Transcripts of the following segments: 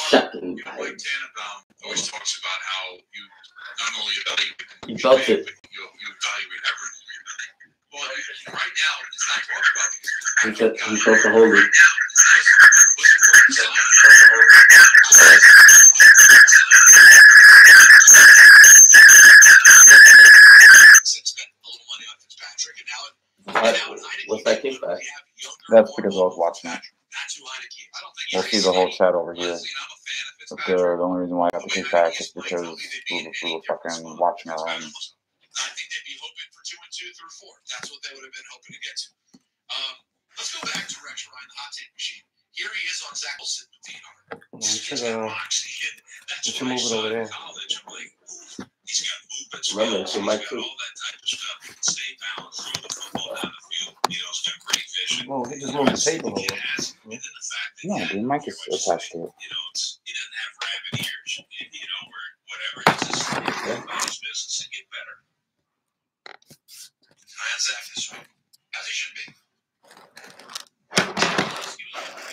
Second time. Mike Tannenbaum always talks about how you not only evaluate You felt it. but you evaluate everything. Well, right now, it's not talked about because He's supposed to hold it. What's that kickback? That's because I was watching it. We'll see the whole chat over here. But the only reason why I got the kickback is because we were fucking watching our own. I think they'd be hoping for 2 and 2 through 4. That's what they would have been hoping to get to. Let's go back to Rex Ryan, the hot take machine. Here he is on Zach Wilson with Dean Hunter. We should move it over there. He's got movement. Remember, it's in my too. All that type of stuff. Stay balanced, throw the football down the field. He's got great vision. Oh, he just moved the table over. And then the fact that No, the mic is attached to it. he doesn't have rabbit ears, or whatever. It's just about his business and get better. And Zach this way, as he should be.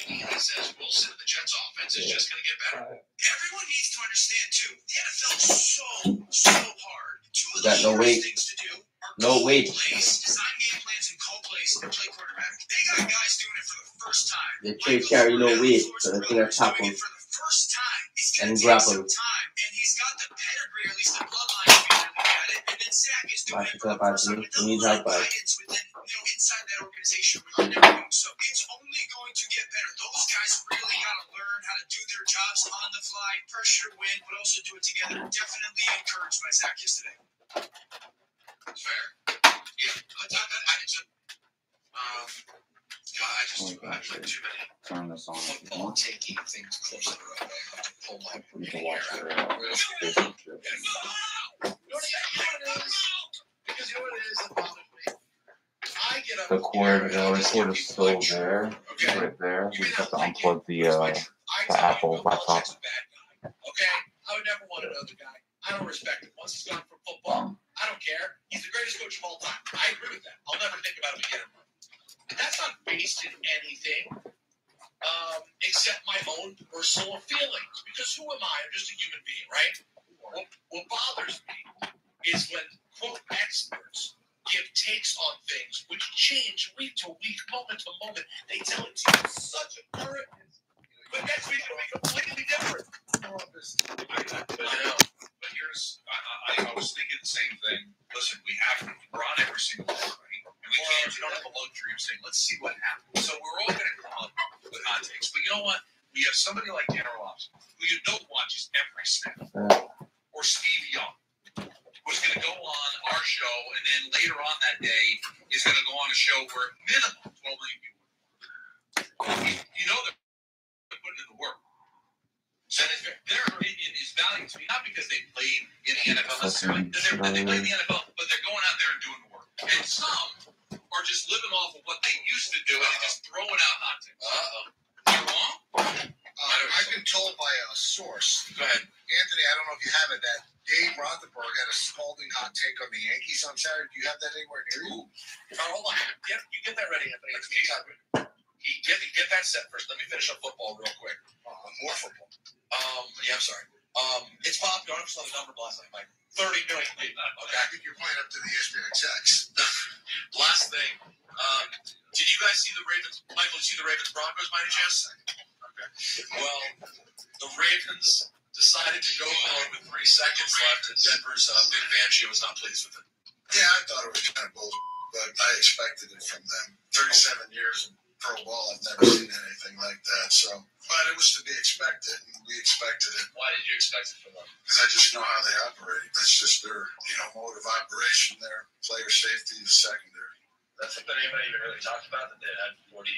He says Wilson and the Jets offense is just going to get better. Everyone needs to understand too. The NFL is so hard. Two of the hardest things to do are plays, design game plans and call plays and play quarterback. They got guys doing it for the first time. The trade carry no weight, so they're going to top him for the first time. It's and going to grab take him. some time, and he's got the pedigree, or at least the bloodline, to be really at it. And then Zach is doing it for the first time. He needs help back. Inside that organization, we learn everything. So it's only going to get better. Those guys really got to learn how to do their jobs on the fly, pressure to win, but also do it together. Definitely encouraged by Zach yesterday. That's fair. Yeah, I did too. I just like too many Turn this on. football taking things close to the road. I have to pull my You can watch hair the out. relationship. You know what it is? Because you know what it is that bothers me? I get up. The cord is still there. Right there. We just have to unplug the Apple laptop. Okay, I would never want to know the guy. I don't respect him. Once he's gone from football, I don't care. He's the greatest coach of all time. I agree with that. I'll never think about him again. And that's not based in anything except my own personal feelings. Because who am I? I'm just a human being, right? What bothers me is when, quote, experts give takes on things which change week to week, moment to moment. They tell it to you in such a current, but next week it'll be completely different. But here's, I was thinking the same thing. Listen, we're on every single one, right? And we don't have the luxury of saying, let's see what happens. So we're all going to come up with hot takes. But you know what? We have somebody like Dan Orlovsky, who you know watches every snap, or Steve Young, who's going to go on our show, and then later on that day is going to go on a show where minimum 12 million people. You know they're putting in the work. So their opinion is valued to me, not because they played in the NFL necessarily, they played in the NFL, but they're going out there and doing the work. And some are just living off of what they used to do and just throwing out hot takes. You wrong? I've been told by a source. Go ahead. Anthony, I don't know if you have it, that Dave Rothenberg had a scalding hot take on the Yankees on Saturday. Do you have that anywhere near you? Hold on. You get that ready, Anthony. Get that set first. Let me finish up football real quick. More football. I'm sorry. It's popular. I saw the number last night, Mike. 30 million people. Okay. I think you're playing up to the ESPN execs. Last thing. Did you guys see the Ravens? Michael, see the Ravens Broncos by any chance? Okay. Well, the Ravens decided to go for it with 3 seconds left, and Denver's Big Fangio was not pleased with it. Yeah, I thought it was kind of bold, but I expected it from them. 37 years in pro ball, I've never seen anything like that. So, but it was to be expected, and we expected it. Why did you expect it from them? Because I just know how they operate. That's just their, mode of operation. Their player safety is secondary. That's something anybody even really talked about, that they had 42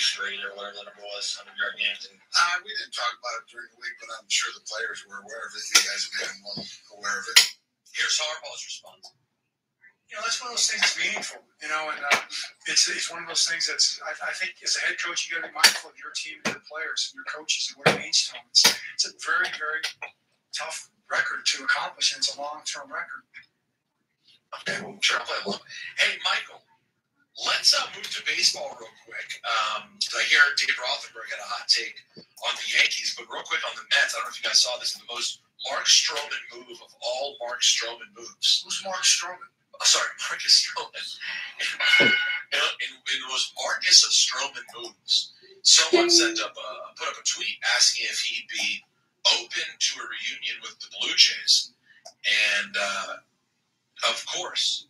straight or whatever the number was, 100-yard games. We didn't talk about it during the week, but I'm sure the players were aware of it. You guys have been well aware of it. Here's Harbaugh's response. That's one of those things that's meaningful, and it's one of those things that's, I think as a head coach, you got to be mindful of your team and your players and your coaches and what it means to them. It's a very, very tough record to accomplish, and it's a long-term record. Okay, well, sure, I'll play along. Hey, Michael, let's move to baseball real quick. I hear Dave Rothenberg had a hot take on the Yankees Yankees, but real quick on the Mets, I don't know if you guys saw this, the most Mark Stroman move of all Mark Stroman moves. Who's Mark Stroman? Sorry, Marcus Stroman. In the most Marcus of Stroman moves, someone put up a tweet asking if he'd be open to a reunion with the Blue Jays, and of course,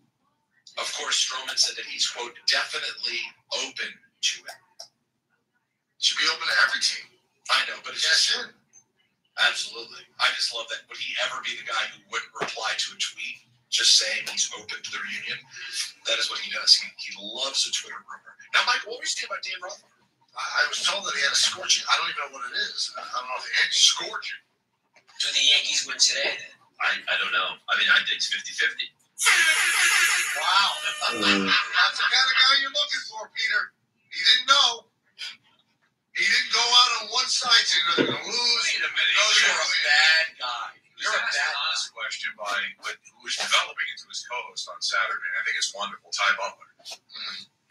Stroman said that he's, quote, definitely open to it. Should be open to every team. I know, but it's just absolutely. I just love that. Would he ever be the guy who wouldn't reply to a tweet just saying he's open to the reunion? That is what he does. He loves a Twitter rumor. Now, Michael, what were you saying about Dan Rutherford? I was told that he had a scorching. I don't even know what it is. I don't know if the Yankees scorching. Do the Yankees win today then? I don't know. I mean, I think it's 50-50. Wow. That's the kind of guy you're looking for, Peter. He didn't know. He didn't go out on one side saying they're going to lose. Wait a minute. No, You're you're a bad guy. You're a bad honest question by who was developing into his co-host on Saturday, and I think it's wonderful, Ty Butler.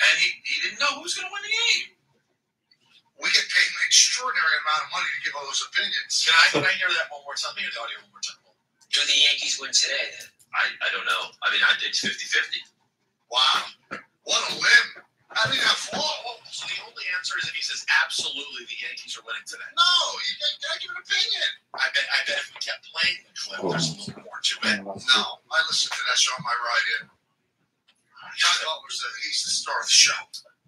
And he didn't know who was going to win the game. We get paid an extraordinary amount of money to give all those opinions. Can I hear that one more time? Let me hear the audio one more time. Do the Yankees win today then? I don't know. I mean, I think it's 50-50. Wow. What a limb. How did that fall? So the only answer is if he says absolutely the Yankees are winning today. No, you gotta give an opinion. I bet if we kept playing the clip, there's a little more to it. No, I listened to that show on my ride in. Ty Butler's he's the star of the show.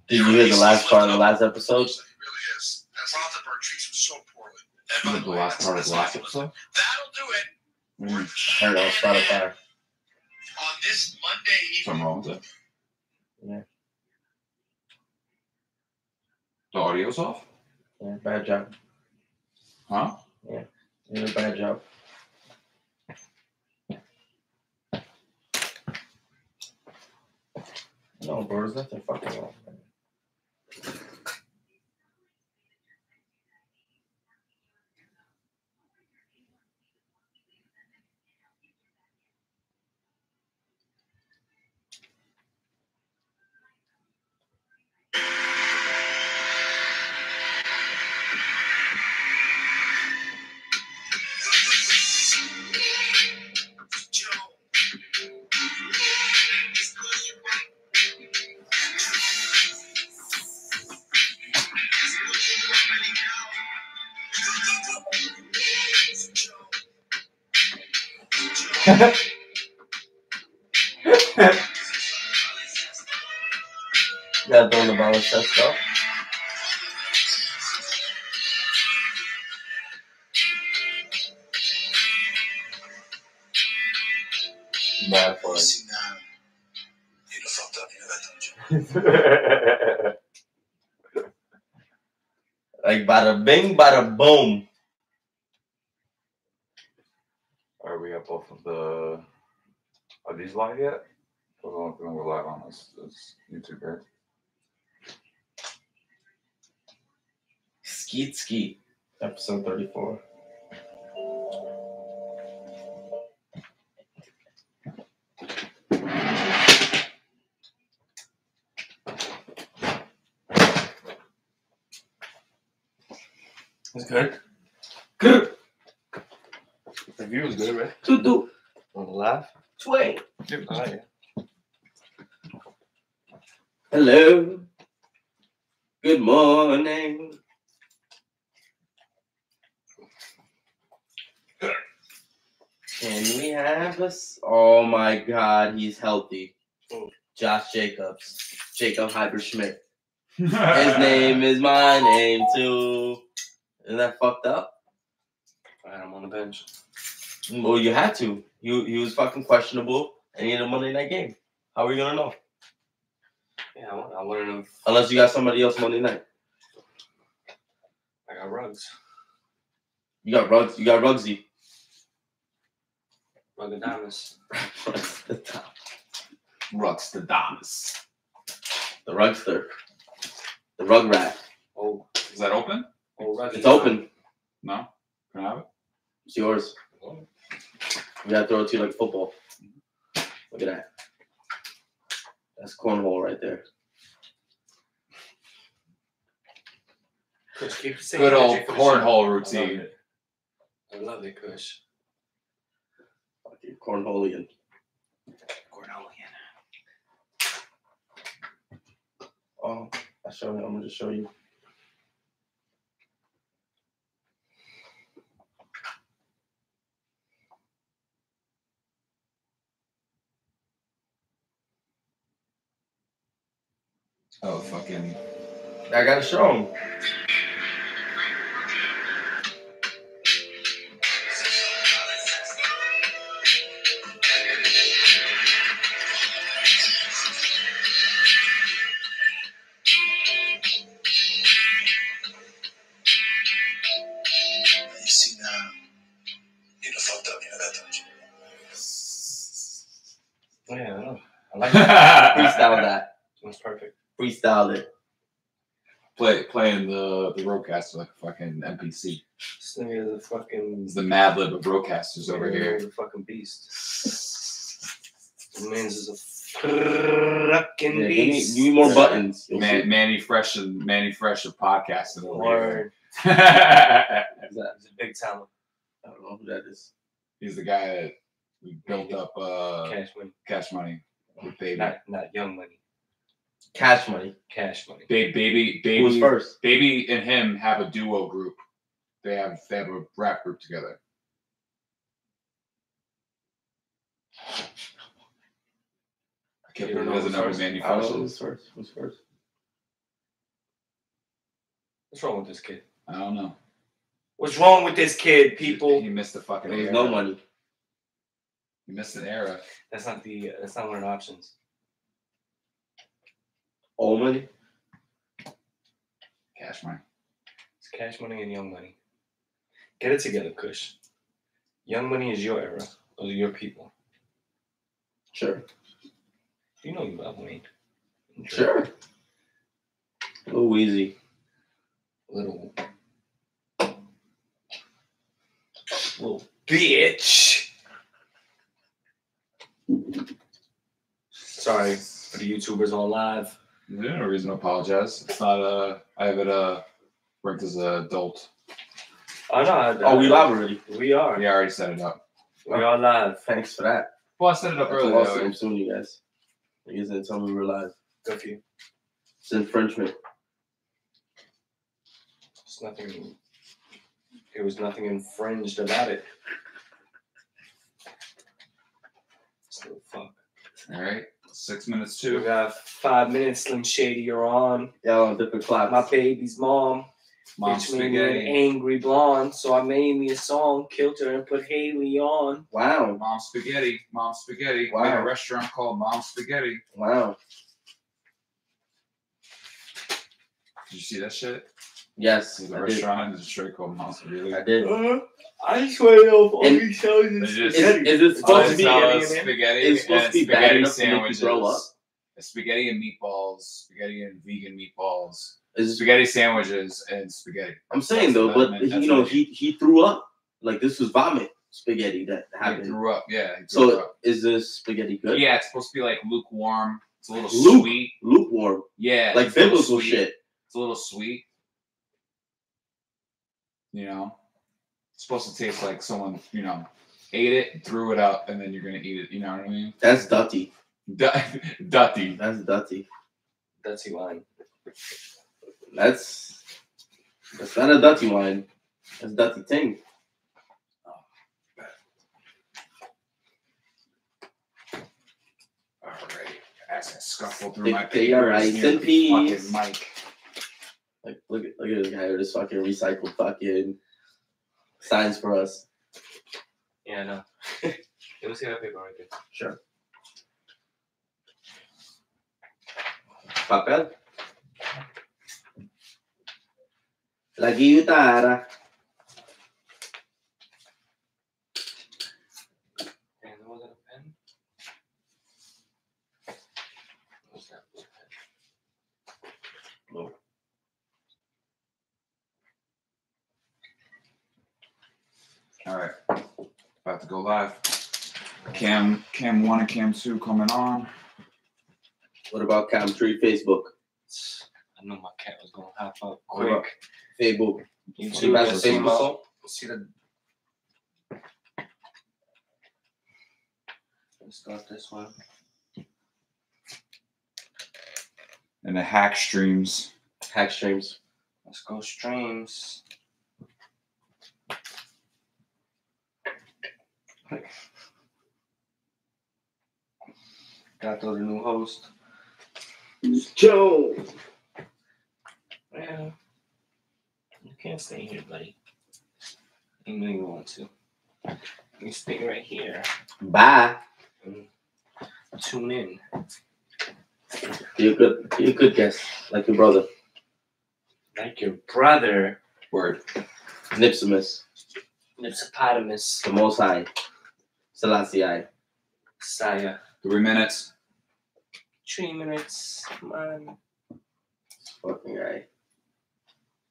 Did you hear the last part of the last episode? He really is. And Rothenberg treats him so poorly. And by the way, last part of the last episode? That'll do it. I heard it on Spotify. On this Monday evening. Something wrong with it? Yeah. The audio's off? Yeah, bad job. Huh? You did a bad job. No, bro, there's nothing fucking wrong. Yeah, don't about that stuff. Bad for it. You fucked up. You know that, don't you? Like bada bing, bada boom. Alright, we got both of the. Are these live yet? The only thing we're live on is YouTube, right? Skeet Skeet, episode 34. It's good. Good. The view was good, right? To do. Want to laugh? Swing. Yeah. Hello. Good morning. Can we have us? Oh my God, he's healthy. Josh Jacobs. Jacob Hyper-Schmidt. His name is my name too. Isn't that fucked up? I had him on the bench. Well, you had to. He was fucking questionable, and he had a Monday night game. How are you gonna know? Yeah, I wanted him. Unless you got somebody else Monday night. I got Ruggs. You got Ruggs. You got Ruggsy. Ruggadamus. Ruxtadamus. The Rugster. The Rugrat. Oh, is that open? Oh, Ruggs. It's open. No? Can I have it? It's yours. We gotta throw it to you like football. Look at that. That's cornhole right there. Kush, keep saying Good old energy for the cornhole show. routine. I love it, Kush. Fucking cornholian. Cornholian. Oh, I'm gonna just show you. Oh, fucking. I gotta show him. You see now, you done fucked up, you know that, don't you? Yeah, I know. I like that. Freestyle that. That's perfect. Freestyle it. Playing the roadcaster like a fucking NPC. This nigga is a fucking. It's the Mad Lib of roadcasters over here. He's a fucking beast. The man's is a fucking Yeah, beast. give me more buttons. You'll see. Manny Fresh of podcasting over Word. here. Who's that? He's a big talent. I don't know who that is. He's the guy that we built up Cash money. with Baby. Not young money. Cash Money. Cash money. Baby Who was first? Baby and him have a duo group. They have a rap group together. I can't believe he doesn't know who Manny I don't Fresh know is. who's first. What's wrong with this kid? I don't know. What's wrong with this kid, people? He missed the fucking There was era. no money. He missed an era. That's not one of the options. Old money. Cash money. It's cash money and young money. Get it together, Kush. Young money is your era. Those are your people. Sure. You know you love Wayne. Sure. Little Weezy. Little bitch. Sorry for the YouTubers on live. There's no reason to apologize. It's not I have it ranked as an adult. Oh no. Oh, we live already. We are. Yeah, I already set it up. We are live. Thanks for that. Well, I set it up That's earlier. awesome. Soon, you guys. You guys didn't tell me we were live. Good for you. It's infringement. It's nothing. There was nothing infringed about it. So fuck. All right, 6 minutes We too. got 5 minutes. Slim Shady, you're on. Y'all on different claps. My baby's mom. Mom Bitch made me an spaghetti. angry blonde, so I made me a song, killed her, and put Haley on. Wow. Mom spaghetti. Mom spaghetti. Wow. We have a restaurant called Mom Spaghetti. Wow. Did you see that shit? Yes, There's a I did. restaurant. There's a straight called Mom Spaghetti. I did. I swear to all And- these shows They is just- spaghetti. Is it supposed to be? spaghetti? It's supposed and to be bad spaghetti enough to make you sandwiches. throw up? Spaghetti and meatballs. Spaghetti and vegan meatballs. Is it, Spaghetti sandwiches and spaghetti. I'm saying That's though, what but that meant. That's you know, what it he threw up. Like this was vomit spaghetti that He happened. threw up. Yeah. He threw So up. is this spaghetti good? Yeah, it's supposed to be like lukewarm. It's a little Luke. sweet. Lukewarm. Yeah. Like it's a little biblical sweet. shit. It's a little sweet. You know, it's supposed to taste like someone, ate it, threw it out, and then you're gonna eat it. You know what I mean? That's dutty. Dutty. That's dutty. That's wine. That's not a dutty wine. That's dutty thing. All right. As I scuffle through They- my they are papers rice near and the peas. fucking mic. Like look at this guy with this fucking recycled fucking signs for us. Yeah, I know. Let me see that paper right there. Sure. Papel. La guitarra. And was it a pen? What's that blue pen? No. All right. About to go live. Cam 1 and Cam 2 coming on. What about Cam 3 Facebook? I know my cat was gonna hop up What about- quick. Facebook. YouTube, That's you a see Facebook my- song? see the. Let's start this one. And the hack streams. Hack streams. Let's go streams. Got to the new host. Joe. Well, you can't stay here, buddy. You know you want to. You stay right here. Bye. And tune in. You're good guess. Like your brother. Like your brother. Word. Nipsimus. Nipsopotamus. The Most High. Selassie. Saya. 3 minutes. 3 minutes. Come on. Fucking right.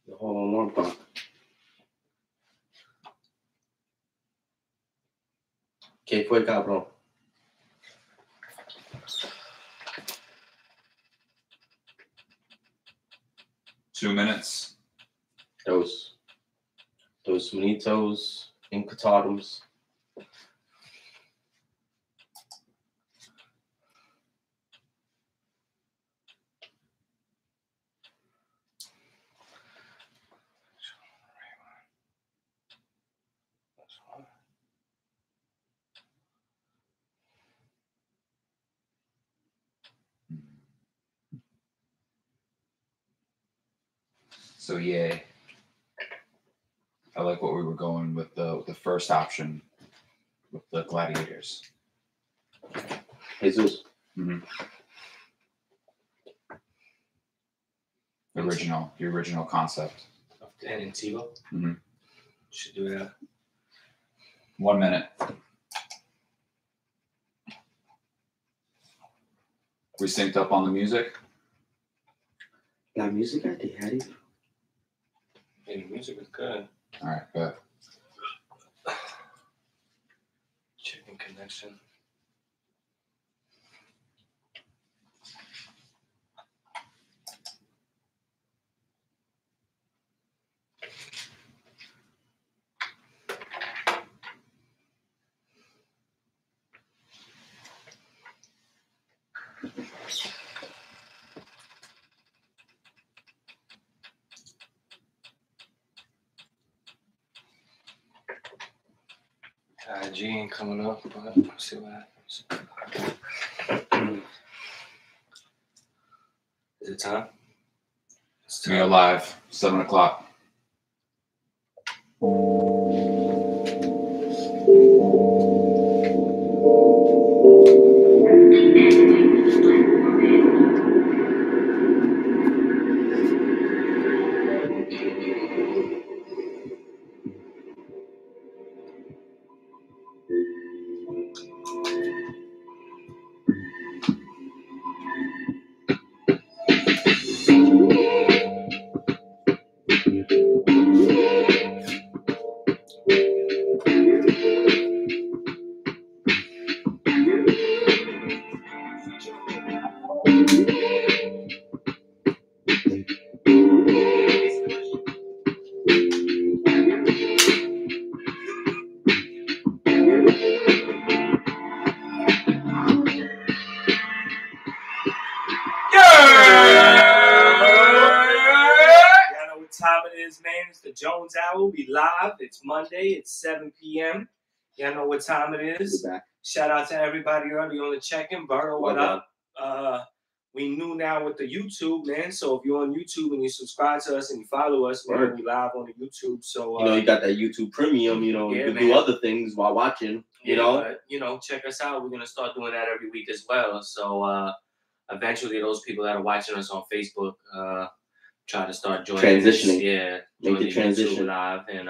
The whole alarm clock. ¿Qué fue, cabrón? Two minutes. Those monitos, incotatums. So yeah, I like what we were going with the first option with the gladiators. Jesus. Mm-hmm. The original concept. Of Dan and Tebow. Mm-hmm. Should do that. 1 minute. We synced up on the music. La música de Harry. Yeah, the music was good. All right, good. Chicken connection. IG ain't coming up, but we'll see what happens. Is it time? It's We are live. 7 o'clock. Man, it's the Jones Hour. We live. It's Monday. It's 7 p.m. Y'all know what time it is. Shout out to everybody early on the check-in. Burrow, what up? We new now with the YouTube, man. So if you're on YouTube and you subscribe to us and you follow us, man, we live on the YouTube. So you got that YouTube Premium. You can do other things while watching. But, check us out. We're gonna start doing that every week as well. So eventually, those people that are watching us on Facebook. Try to start joining transitioning. Make the transition live, and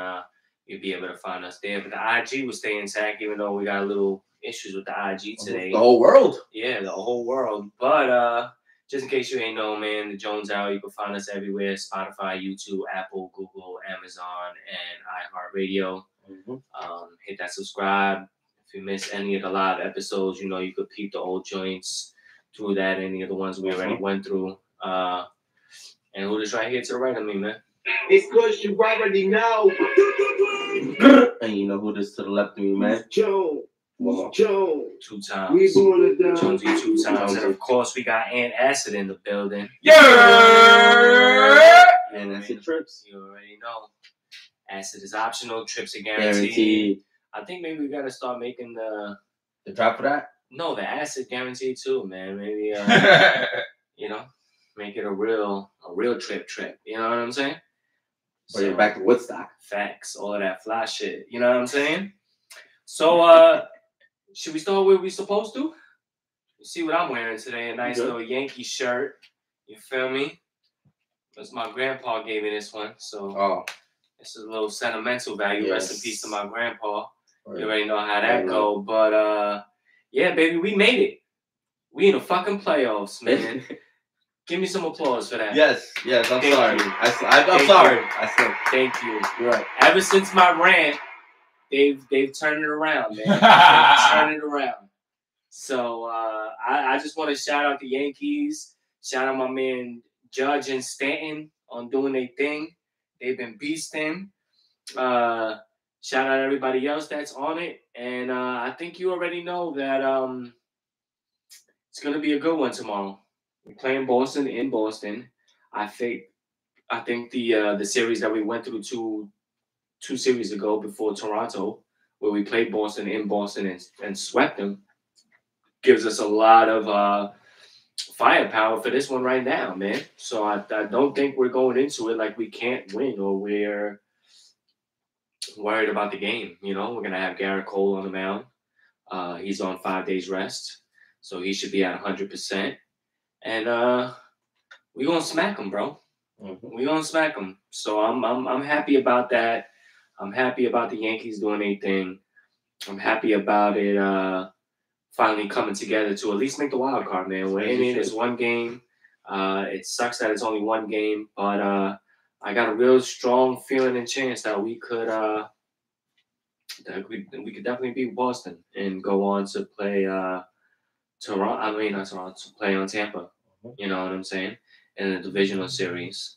you'll be able to find us there. But the IG will stay intact, even though we got a little issues with the IG today. The whole world. Yeah, the whole world. But just in case you ain't know, man, the Jones Hour, you can find us everywhere: Spotify, YouTube, Apple, Google, Amazon, and iHeartRadio. Mm-hmm. Hit that subscribe. If you miss any of the live episodes, you could peep the old joints through that. Any of the ones we already went through. And who is right here to the right of me, man? It's cause you already know. And you know who this to the left of me, man? Joe. Joe. 2 times. We doing it down. Jonesy 2 times. And of course, we got Aunt Acid in the building. Yeah! And that's the trips. You already know. Acid is optional. Trips are guaranteed. I think maybe we got to start making the drop for that? No, the acid guaranteed too, man. Maybe, you know, make it a real trip. You know what I'm saying? Bring it back to Woodstock. Facts, all of that fly shit. You know what I'm saying? So, should we start where we supposed to? You see what I'm wearing today? A nice little Yankee shirt. You feel me? That's my grandpa gave me this one, so this is a little sentimental value. Yes. Rest in peace to my grandpa. Right. You already know how that go, but yeah, baby, we made it. We in the fucking playoffs, man. Give me some applause for that. Yes, I'm sorry. I'm sorry. I said thank you. You're right. Ever since my rant, they've turned it around, man. They've turned it around. So I just want to shout out the Yankees. Shout out my man Judge and Stanton on doing their thing. They've been beasting. Shout out everybody else that's on it. And I think you already know that it's going to be a good one tomorrow. We're playing Boston in Boston. I think the series that we went through two series ago before Toronto, where we played Boston in Boston and swept them, gives us a lot of firepower for this one right now, man. So I don't think we're going into it like we can't win or we're worried about the game. You know, we're going to have Garrett Cole on the mound. He's on 5 days rest, so he should be at 100%. And we're going to smack him, bro. Mm-hmm. We're going to smack him. So I'm happy about that. I'm happy about the Yankees doing their thing. I'm happy about it finally coming together to at least make the wild card, man. We're in it. It's one game. It sucks that it's only one game, but I got a real strong feeling and chance that we could definitely beat Boston and go on to play Toronto. I mean, not Toronto, to play on Tampa. You know what I'm saying? In the divisional series.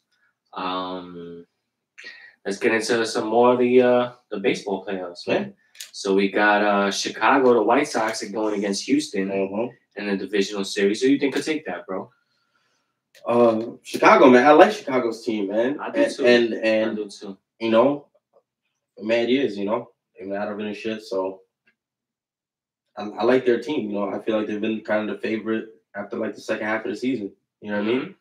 Let's get into some more of the baseball playoffs, man. So we got Chicago, the White Sox are going against Houston in the divisional series. Who do you think could take that, bro? Chicago, man. I like Chicago's team, man. I do too. And I do too. You know, mad years, you know, they're not having shit. So I like their team. You know, I feel like they've been kind of the favorite after like the second half of the season. You know what I mean?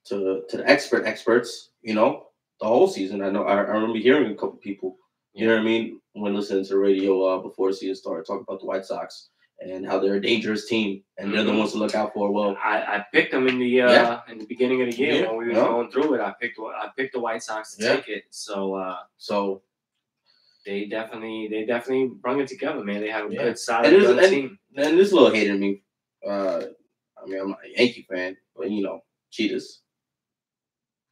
To the experts, you know, the whole season. I remember hearing a couple people, you know what I mean, when listening to the radio before the season started, talking about the White Sox and how they're a dangerous team and they're the ones to look out for. Well, I picked them in the beginning of the year when we were going through it. I picked the White Sox to take it. So they definitely brought it together, man. They have a good solid team. And this little hater me. I mean, I'm not a Yankee fan, but you know, cheaters.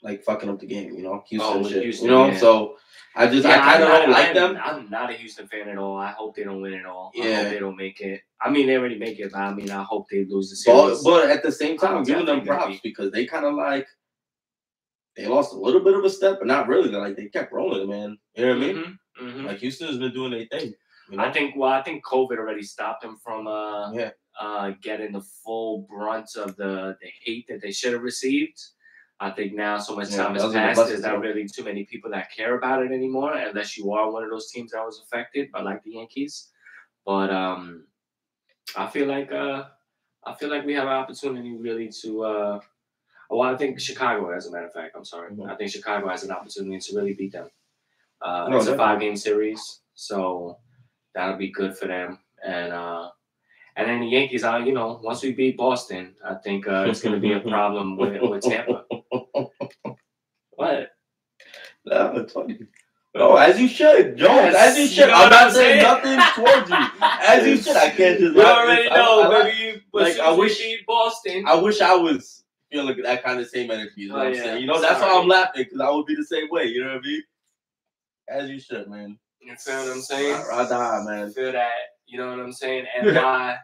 Like fucking up the game, you know, Houston shit, Houston, you know. Yeah. So I kind of don't like them. I'm not a Houston fan at all. I hope they don't win at all. I hope they don't make it. I mean, they already make it, but I mean, I hope they lose the series. But at the same time, I'm giving them props because they kind of like they lost a little bit of a step, but not really. They kept rolling, man. You know what I mean? Mm-hmm. Like Houston has been doing their thing. You know? I think COVID already stopped them from getting the full brunt of the hate that they should have received. I think now so much time has passed. There's not really too many people that care about it anymore, unless you are one of those teams that was affected by like the Yankees. But I feel like we have an opportunity really to. I think Chicago, as a matter of fact, I'm sorry. I think Chicago has an opportunity to really beat them. It's a 5-game series, so that'll be good for them. And then the Yankees, you know, once we beat Boston, I think it's going to be a problem with Tampa. What? No, it's funny. No, as you should, Jones. As you should. I'm not saying nothing towards you. As you should. I can't just. You already know, baby. I wish beat Boston. I wish I was feeling that kind of same energy. You know what I'm saying? You know, that's why I'm laughing because I would be the same way. You know what I mean? As you should, man. You feel what I'm saying? Rada, man. Feel that. You know what I'm saying? And why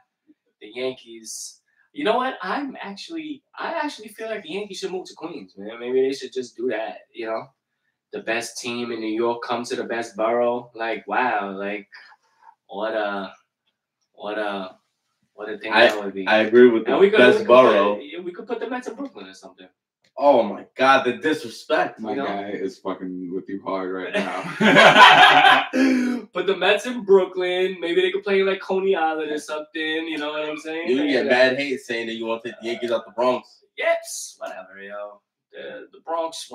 the Yankees. You know what? I actually feel like the Yankees should move to Queens, man. Maybe they should just do that, you know? the best team in New York come to the best borough. Like, wow, like what a thing that would be. I agree with the best borough. We could put the Mets in Brooklyn or something. Oh my God, the disrespect. My guy is fucking with you hard right now. Put the Mets in Brooklyn. Maybe they could play like Coney Island or something. You know what I'm saying? You get bad hate saying that you want to take the Yankees out the Bronx. Yes, whatever, yo. The Bronx.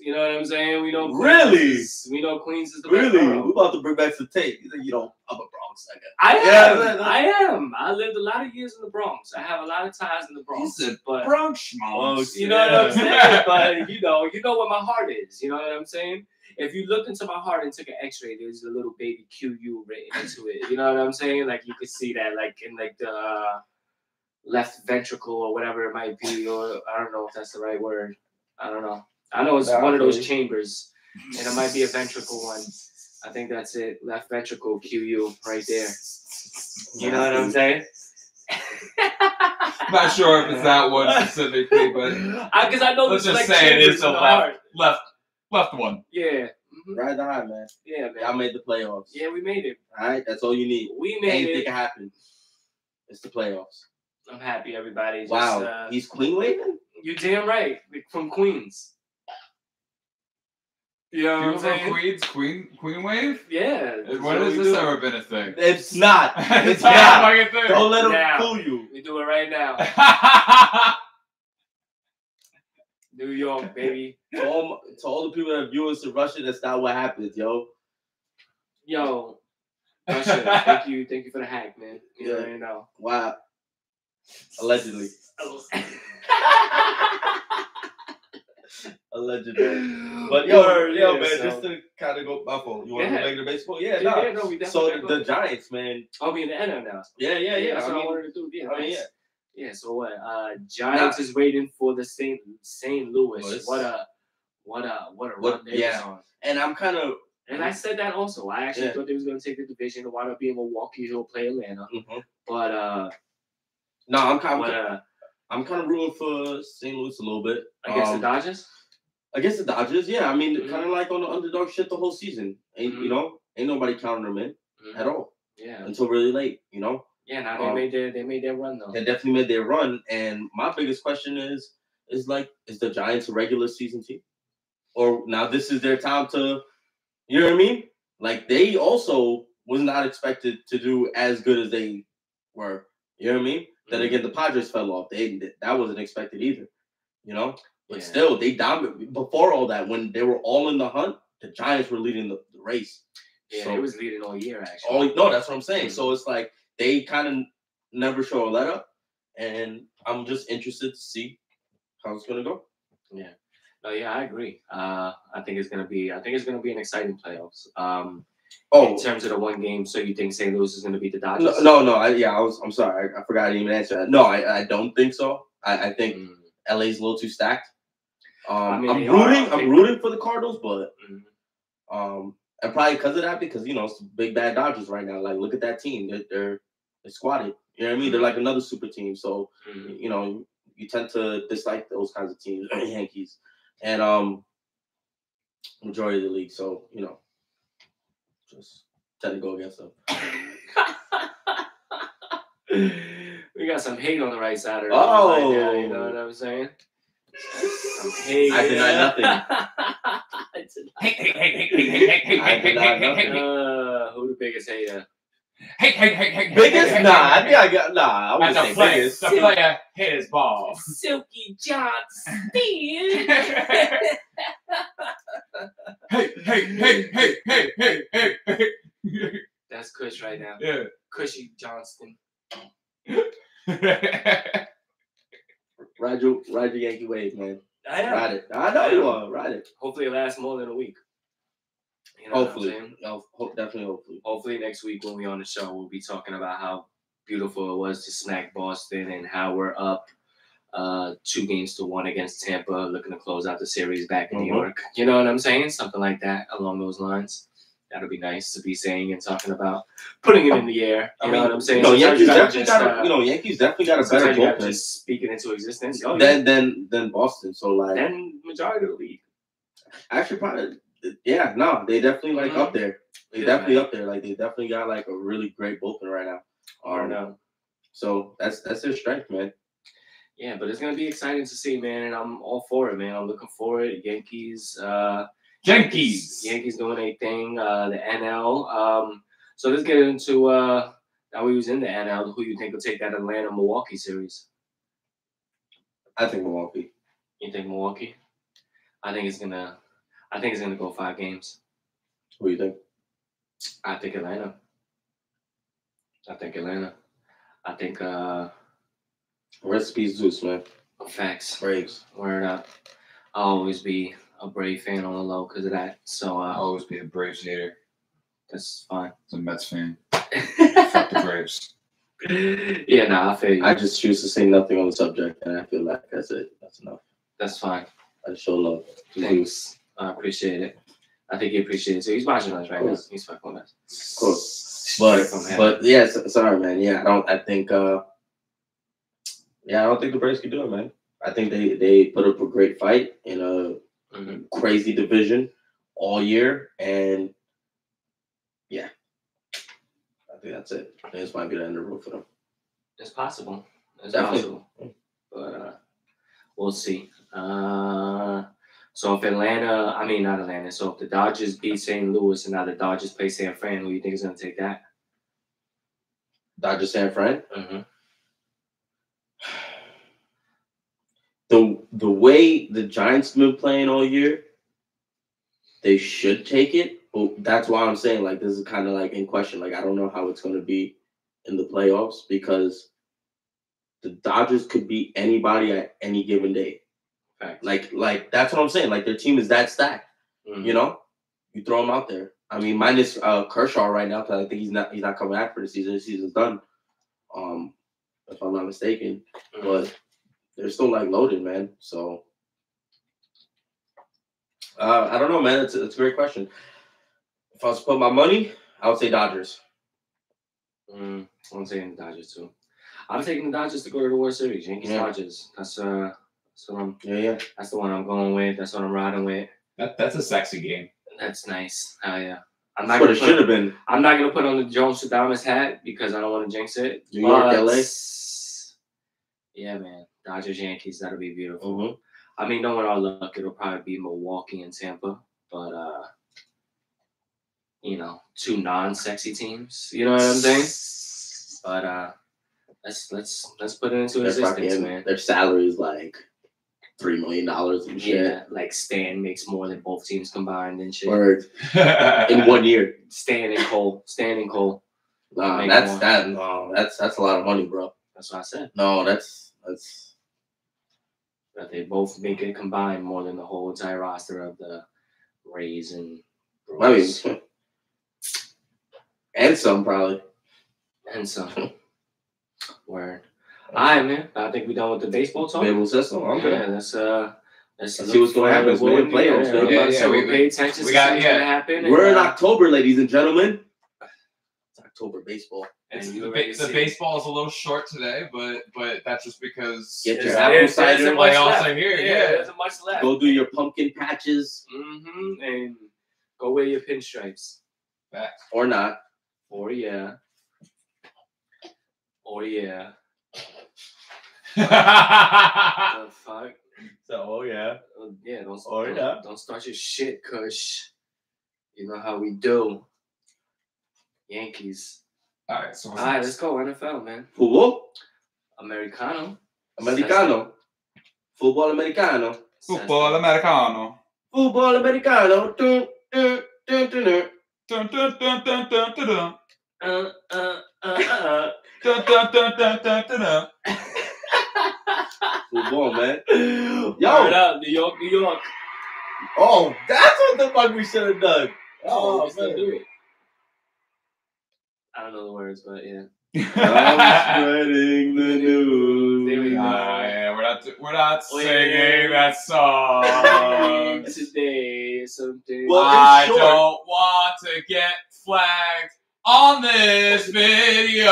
You know what I'm saying? We know Queens Really? We know Queens is the best Really? borough. We're about to bring back some tape. You know, I'm a Bronx nigga. I am. I lived a lot of years in the Bronx. I have a lot of ties in the Bronx. He's a but Bronx. you know what I'm saying? But you know what my heart is. You know what I'm saying? If you looked into my heart and took an X-ray, there's a little baby QU written into it. You know what I'm saying? Like you could see that, like in like the left ventricle or whatever it might be, or I don't know if that's the right word. I don't know. I know it's one of those chambers, and it might be a ventricle one. I think that's it. Left ventricle QU right there. You know what I'm saying? Not sure if it's that one specifically, but because I know let's there's just like say it is chambers the in the heart. left one. Yeah. Ride the high, man. Yeah, man. Y'all made the playoffs. Yeah, we made it. All right, that's all you need. We made Anything it. can happen. It's the playoffs. I'm happy, everybody. Just, Wow, he's queen waving? You damn right. From Queens. You know what I'm saying? Queens, Queen wave? Yeah. When has this ever been a thing? It's not. It's not not. a fucking thing. Don't let him Now. fool you. We do it right now. New York, baby. To all the people that view us in Russia, that's not what happens, yo. Yo, Russia, thank you for the hack, man. You know. Wow. Allegedly. Allegedly. But yo, man, just to kind of go my phone. You want to go regular baseball? Yeah, no. We definitely So the Giants, man. I'll be in the NL now. Yeah. That's I what I mean, wanted to do. Yeah, I mean, yeah. Yeah, so what? Giants is waiting for the St. Louis. What a run they was on. And I'm kind of. And I said that also. I actually thought they was going to take the division and wind up being Milwaukee, who'll play Atlanta. Mm-hmm. But no, I'm kind of rooting for St. Louis a little bit. Against the Dodgers? Against the Dodgers, yeah. I mean, kind of like on the underdog shit the whole season. Ain't ain't nobody counting them in at all. Yeah. Until really late, you know. Yeah, now they made their run though. They definitely made their run, and my biggest question is the Giants a regular season team, or now this is their time to, you know what I mean? Like they also was not expected to do as good as they were. You know what I mean? Then again, the Padres fell off. That wasn't expected either. You know. But still, they dominated. Before all that, when they were all in the hunt, the Giants were leading the race. Yeah, they was leading all year, actually. That's what I'm saying. So it's like they kind of never show a let up, and I'm just interested to see how it's gonna go. Yeah. No, yeah, I agree. I think it's gonna be an exciting playoffs. In terms of the one game, so you think St. Louis is gonna beat the Dodgers? No. I'm sorry. I forgot I didn't even answer that. No, I don't think so. I think LA's a little too stacked. I'm rooting for the Cardinals, but and probably because of that, because it's the big bad Dodgers right now. Like, look at that team; they're squatted. You know what I mean? They're like another super team. So you tend to dislike those kinds of teams, the Yankees, and majority of the league. So just tend to go against them. We got some hate on the right side of the right now, you know what I'm saying? I deny nothing. I deny nothing. Who the biggest hater? Biggest? Nah, I think I got. Nah, I wouldn't say biggest. The player hit his ball. Silky Johnson. Hey. That's Kush right now. Yeah. Cushy Johnston. Ride your Yankee wave, man. I am. Ride it. I know you are. Ride it. Hopefully it lasts more than a week. You know hopefully. Hopefully. Hopefully next week when we're on the show, we'll be talking about how beautiful it was to smack Boston and how we're up 2-1 against Tampa, looking to close out the series back in New York. You know what I'm saying? Something like that along those lines. That'll be nice to be saying and talking about, putting it in the air. You know what I'm saying? Yankees definitely got a better bullpen. Just speaking into existence. Than Boston. So like then majority of the league. Actually, probably Yeah, no, they definitely like up there. They Yeah, definitely man. up there. Like they definitely got like a really great bullpen right now. So that's their strength, man. Yeah, but it's gonna be exciting to see, man, and I'm all for it, man. I'm looking for it. Yankees doing a thing. The NL. So let's get into now we was in the NL. Who you think will take that Atlanta-Milwaukee series? I think Milwaukee. You think Milwaukee? I think it's gonna go 5 games. Who do you think? I think Atlanta. I think Rest Zeus, man. facts. Braves. Word up. I'll always be a Brave fan on the low because of that. So I'll always be a Braves hater. that's fine. As a Mets fan. Fuck the Braves. Yeah, nah, I feel you. I just choose to say nothing on the subject, and I feel like that's it. That's enough. That's fine. I show love. Thanks. I appreciate it. I think he appreciates it. He's watching us right now. He's fucking with us. Of course. But yeah, sorry, man. Yeah, I don't think the Braves can do it, man. I think they put up a great fight in a crazy division all year, and yeah, I think that's it. I think this might be the end of the road for them. It's possible. It's Definitely. possible. But we'll see. So if not Atlanta. So if the Dodgers beat St. Louis and now the Dodgers play San Fran, who do you think is going to take that? Dodgers San Fran? Mm-hmm. The way the Giants have been playing all year, they should take it. But that's why I'm saying, like, this is kind of like in question. Like, I don't know how it's going to be in the playoffs because the Dodgers could beat anybody at any given day. Facts. Like that's what I'm saying. Like, their team is that stacked. Mm-hmm. You know, you throw them out there. I mean, minus Kershaw right now because I think he's not coming back for the season. The season's done. If I'm not mistaken, but they're still like loaded, man. So I don't know, man. It's a great question. If I was to put my money, I would say Dodgers. I'm saying the Dodgers too. I'm taking the Dodgers to go to the World Series. Yankees Dodgers. That's what I'm. Yeah. That's the one I'm going with. That's what I'm riding with. That's a sexy game. That's nice. Yeah. That's what it should have been. I'm not gonna put on the Jones Stradamus hat because I don't want to jinx it. New York, LA. Yeah, man. Dodgers, Yankees. That'll be beautiful. Mm-hmm. I mean, knowing our luck, it'll probably be Milwaukee and Tampa, but 2 non-sexy teams. You know what I'm saying? But let's put it into existence, man. Their salary is like $3 million and shit. Yeah, like Stan makes more than both teams combined and shit. Word. In 1 year. Stan and Cole. Nah, that's a lot of money, bro. That's what I said. No, that's. That they both make it combined more than the whole entire roster of the Rays and Brewers. I mean, and some probably. And some. Word. All right, man. I think we're done with the baseball talk. Baseball system. Okay. Yeah, let's see what's going to happen. We're in playoffs. We pay attention to what's going to happen. We're in October, ladies and gentlemen. It's October baseball. The baseball is a little short today, but that's just because get your apple cider playoffs are here. Yeah, there's a much left. Go do your pumpkin patches. Mm-hmm. And go wear your pinstripes. Facts. Or not. Or yeah. The fuck? So, yeah, don't start your shit, Kush. You know how we do. Yankees. All right, let's go NFL, man. Football? Americano. Football americano. Football americano. Football americano. Dun, dun, dun, dun, dun. Dun, dun, dun, dun, dun, dun, dun. Dun, dun, dun, dun, dun, dun, dun. Football, man. Yo. Word up, New York. Oh, that's what the fuck we should have done. Oh, man. Do it. I don't know the words, but yeah. I'm spreading the news. There we go. Yeah, we're not singing that song. Today, something. Well, I don't want to get flagged on this video.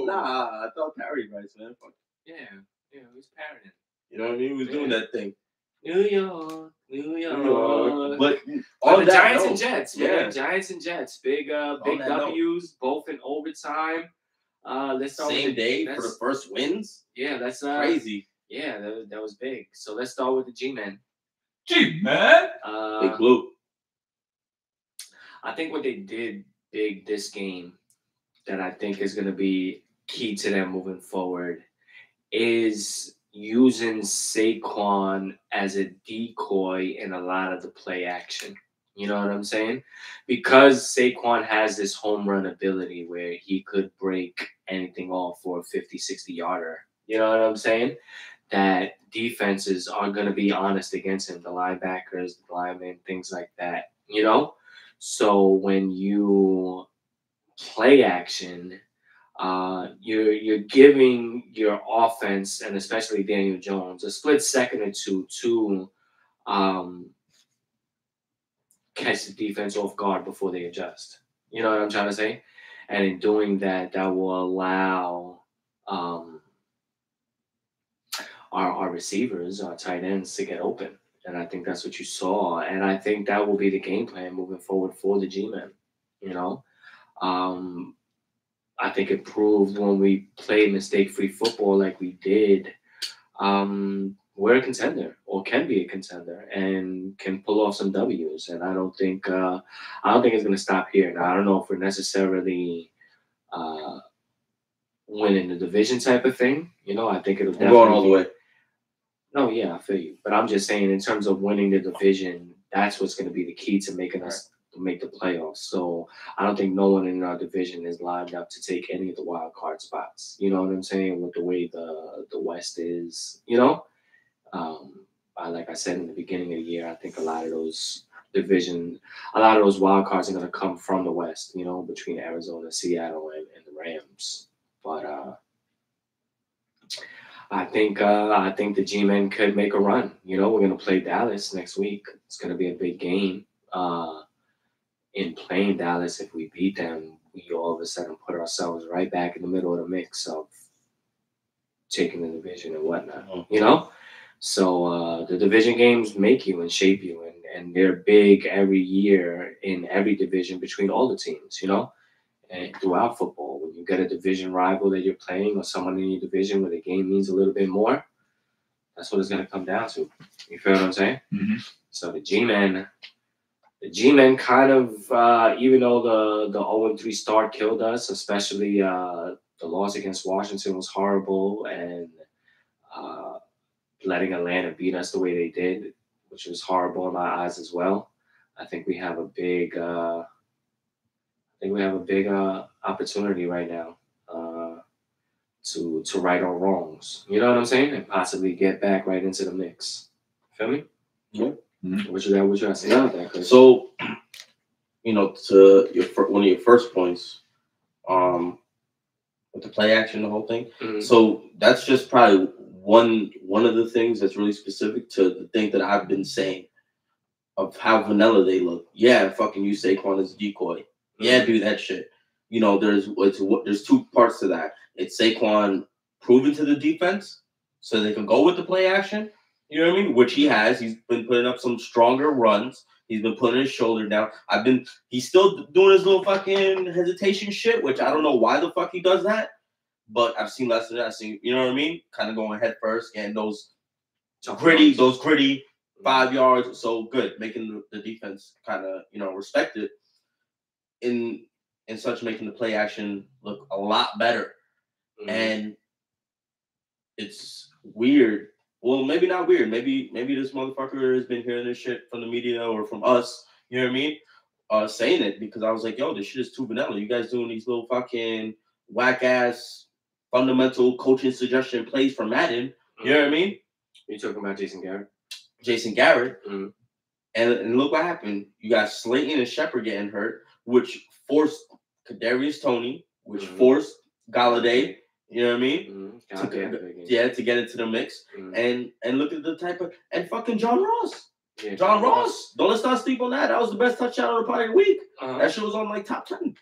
Nah, I thought parody rights, man. Yeah, he was parroting. You know what I mean? He was doing that thing. New York. But On on the that Giants note, and Jets, yeah. man. Giants and Jets. Big that W's, both in overtime. Let's start Same with day for the first wins. Yeah, that's crazy. Yeah, that was big. So let's start with the G-Men. G-Man. Big Blue. I think what they did big this game that I think is going to be key to them moving forward is using Saquon as a decoy in a lot of the play action. You know what I'm saying? Because Saquon has this home run ability where he could break anything off for a 50, 60-yarder. You know what I'm saying? That defenses are going to be honest against him, the linebackers, the linemen, things like that. You know? So when you play action, you're giving your offense, and especially Daniel Jones, a split second or two to catch the defense off guard before they adjust. You know what I'm trying to say? And in doing that, that will allow our receivers, our tight ends, to get open. And I think that's what you saw. And I think that will be the game plan moving forward for the G-Men. You know? I think it proved when we played mistake-free football like we did, we're a contender or can be a contender and can pull off some W's. And I don't think it's going to stop here. Now, I don't know if we're necessarily winning the division type of thing. You know, I think it'll definitely going all the way. No, yeah, I feel you. But I'm just saying, in terms of winning the division, that's what's going to be the key to making us make the playoffs. So I don't think no one in our division is lined up to take any of the wild card spots. You know what I'm saying? With the way the West is, you know. Like I said in the beginning of the year, I think a lot of those wild cards are going to come from the West. You know, between Arizona, Seattle, and the Rams. But I think the G-Men could make a run. You know, we're going to play Dallas next week. It's going to be a big game. In playing Dallas, if we beat them, we all of a sudden put ourselves right back in the middle of the mix of taking the division and whatnot. You know? So the division games make you and shape you, and they're big every year in every division between all the teams, you know? And throughout football, when you get a division rival that you're playing or someone in your division where the game means a little bit more, that's what it's going to come down to. You feel what I'm saying? Mm-hmm. So the G-Men kind of, even though the 0-3 start killed us, especially the loss against Washington was horrible, and letting Atlanta beat us the way they did, which was horrible in my eyes as well. I think we have a big opportunity right now to right our wrongs. You know what I'm saying? And possibly get back right into the mix. Feel me? Yeah. Mm-hmm. What you saying about that, Chris? So, you know, to one of your first points, with the play action, the whole thing. Mm-hmm. So that's just probably one of the things that's really specific to the thing that I've been saying of how vanilla they look. Yeah, fucking use Saquon as a decoy. Yeah, do that shit. You know, there's two parts to that. It's Saquon proving to the defense so they can go with the play action. You know what I mean? Which he has. He's been putting up some stronger runs. He's been putting his shoulder down. He's still doing his little fucking hesitation shit, which I don't know why the fuck he does that. But I've seen less of that. You know what I mean? Kind of going head first, getting those gritty 5 yards. So good, making the defense kind of, you know, respect it. In such making the play action look a lot better. Mm-hmm. And it's weird. Well, maybe not weird. Maybe this motherfucker has been hearing this shit from the media or from us. You know what I mean? Saying it because I was like, yo, this shit is too vanilla. You guys doing these little fucking whack ass fundamental coaching suggestion plays for Madden. You know what I mean? You're talking about Jason Garrett. Mm-hmm. And look what happened. You got Slayton and Shepard getting hurt, which forced Kadarius Toney, which forced Galladay. You know what I mean? Mm-hmm. To get into the mix. Mm-hmm. And look at the type of and fucking John Ross. Yeah, John Ross. Don't let's not sleep on that. That was the best touchdown of the entire week. Uh-huh. That shit was on like top 10.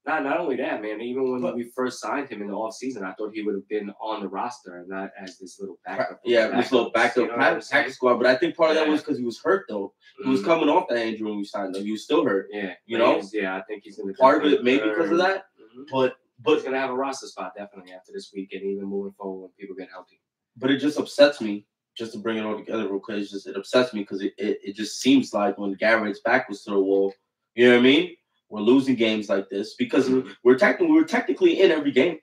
Not only that, man. Even when we first signed him in the offseason, I thought he would have been on the roster and not as this little backup. This little backup practice squad. But I think part of that was because he was hurt, though. He was coming off that injury when we signed him. He was still hurt. Yeah. You know? I think he's going to part of it maybe because of that. But he's going to have a roster spot definitely after this week and even moving forward when people get healthy. But it just upsets me, just to bring it all together real quick. It upsets me because it just seems like when Garrett's back was to the wall, you know what I mean? We're losing games like this because we were technically in every game.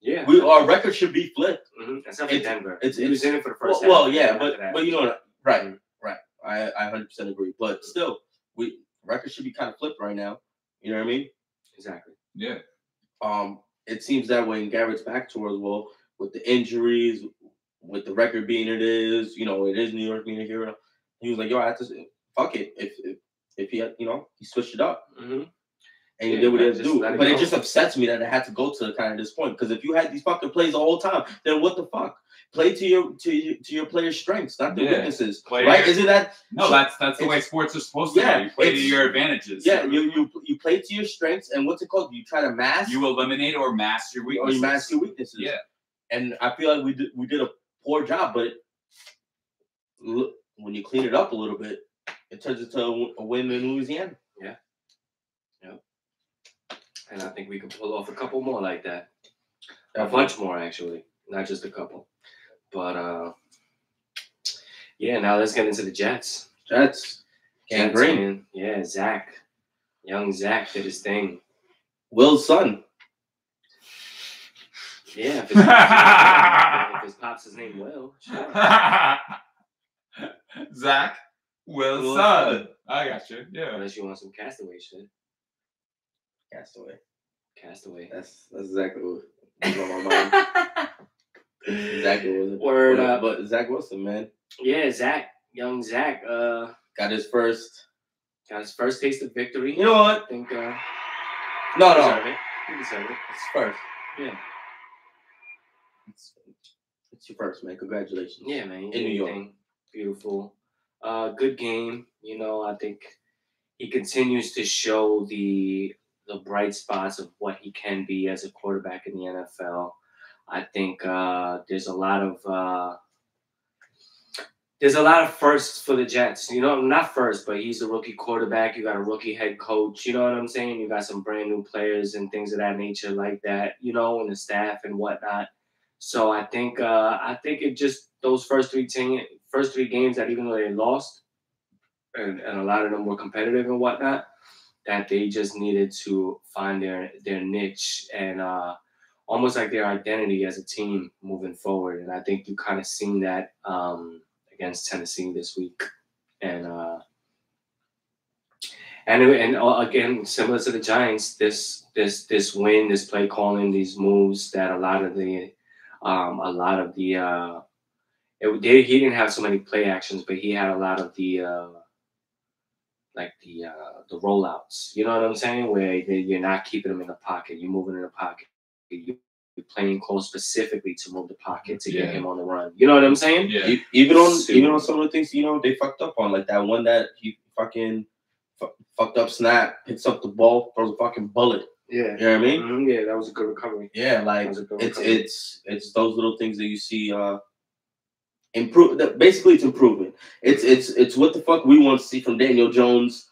Yeah, our record should be flipped. Except for Denver. He was in it for the first half. Well, yeah, but you know what? Right. I 100% agree. But still, record should be kind of flipped right now. You know what I mean? Exactly. Yeah. It seems that way in Garrett's back tour as well, with the injuries, with the record being it is, you know, it is New York being a hero. He was like, yo, I have to fuck it. If he had, you know, he switched it up. And he did what he had to do. But it just upsets me that it had to go to kind of this point. Because if you had these fucking plays the whole time, then what the fuck? Play to your players' strengths, not their weaknesses. Right? Isn't that? No, that's the way sports are supposed to be. You play to your advantages. Yeah, you play to your strengths, and what's it called? You try to mask. You eliminate or mask your weaknesses. Or you mask your weaknesses. Yeah. And I feel like we did a poor job, but when you clean it up a little bit, it turns into a win in Louisiana. Yeah. Yep. And I think we can pull off a couple more like that. A bunch more, actually. Not just a couple. But, yeah, now let's get into the Jets. Jets, man. Yeah, Zach. Young Zach did his thing. Will's son. Yeah, if his pops' name Will. Sure. Zach, Will's son. I got you. Yeah. Unless you want some Castaway shit. Castaway. That's exactly what was on my mind. Exactly what it was. Word up. But Zach Wilson, man. Yeah, Zach. Young Zach. Got his first taste of victory. You know what? I think. No. He deserved it. It's first. Yeah. It's your first, man. Congratulations. Yeah, man. In New York. Beautiful. Good game. You know, I think he continues to show the bright spots of what he can be as a quarterback in the NFL. I think there's a lot of firsts for the Jets. You know, not first, but he's a rookie quarterback. You got a rookie head coach. You know what I'm saying? You got some brand new players and things of that nature like that, you know, and the staff and whatnot. So I think it just those first three games that even though they lost and a lot of them were competitive and whatnot, that they just needed to find their niche and almost like their identity as a team moving forward. And I think you kind of seen that against Tennessee this week. And again, similar to the Giants, this win, this play calling, these moves that he didn't have so many play actions, but he had a lot of the rollouts. You know what I'm saying? Where you're not keeping them in the pocket, you're moving in the pocket. You're playing close specifically to move the pocket to get him on the run. You know what I'm saying? Yeah. Even on some of the things, you know, they fucked up on, like that one that he fucking fucked up snap, picks up the ball, throws a fucking bullet. Yeah. You know what I mean? Mm-hmm. Yeah, that was a good recovery. Yeah, like it's those little things that you see improve. Basically, it's improvement. It's what the fuck we want to see from Daniel Jones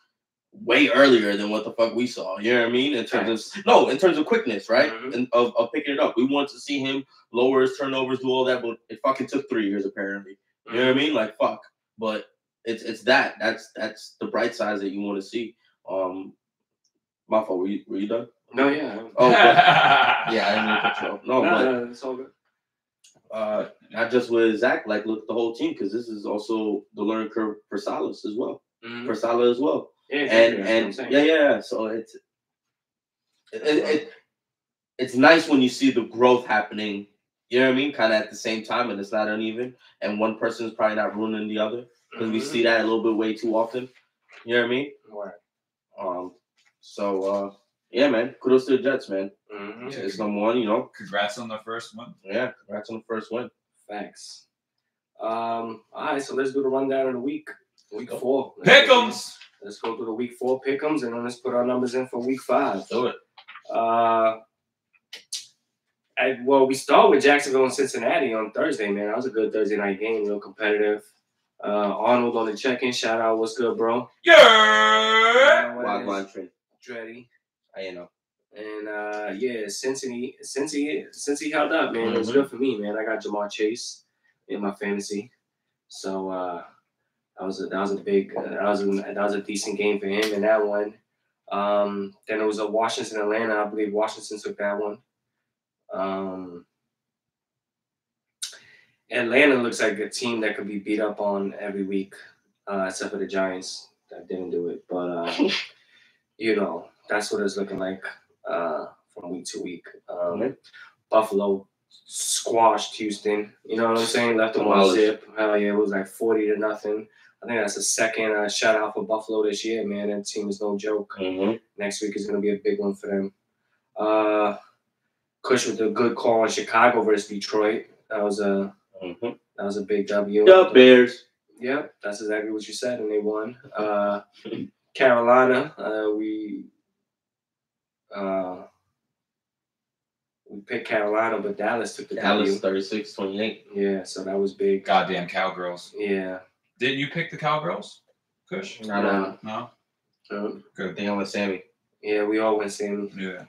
way earlier than what the fuck we saw. You know what I mean? In terms of quickness, right? And of picking it up. We want to see him lower his turnovers, do all that, but it fucking took 3 years apparently. You know what I mean? Like fuck. But it's that's the bright sides that you want to see. My fault. Were you done? No, yeah. Oh, yeah. I didn't mean to cut you off. No, it's all good. Not just with Zach, like look at the whole team, because this is also the learning curve for Salas as well. For Salah as well. Yeah, and yeah. So it's nice when you see the growth happening. You know what I mean? Kind of at the same time, and it's not uneven. And one person is probably not ruining the other, because we see that a little bit way too often. You know what I mean? Right. So yeah, man. Kudos to the Jets, man. It's number one, you know. Congrats on the first one. Yeah, congrats on the first win. Thanks. All right, so let's do the rundown of the week. Week 4. Pick'ems. Let's go through the week 4 pick'ems, and then let's put our numbers in for week 5. Do it. Well, we start with Jacksonville and Cincinnati on Thursday, man. That was a good Thursday night game, real competitive. Arnold on the check-in. Shout out, what's good, bro? Yeah. Wagwan Trent. Dreddy. I know. And yeah, Cincy held up, man. It was good for me, man. I got Jamar Chase in my fantasy, so that was a decent game for him in that one. Then it was a Washington Atlanta. I believe Washington took that one. Atlanta looks like a team that could be beat up on every week, except for the Giants that didn't do it. But you know, that's what it's looking like from week to week. Buffalo squashed Houston. You know what I'm saying? Left them on zip. Hell yeah, it was like 40-0. I think that's the second shout out for Buffalo this year, man. That team is no joke. Next week is going to be a big one for them. Kush with a good call in Chicago versus Detroit. That was a big W. The Bears. Yep, that's exactly what you said, and they won. Carolina, we picked Carolina, but Dallas took the Dallas W. 36-28. Yeah, so that was big. Goddamn Cowgirls. Yeah. Didn't you pick the Cowgirls, Kush? No. Good. They went Sammy. Yeah, we all went Sammy. Yeah.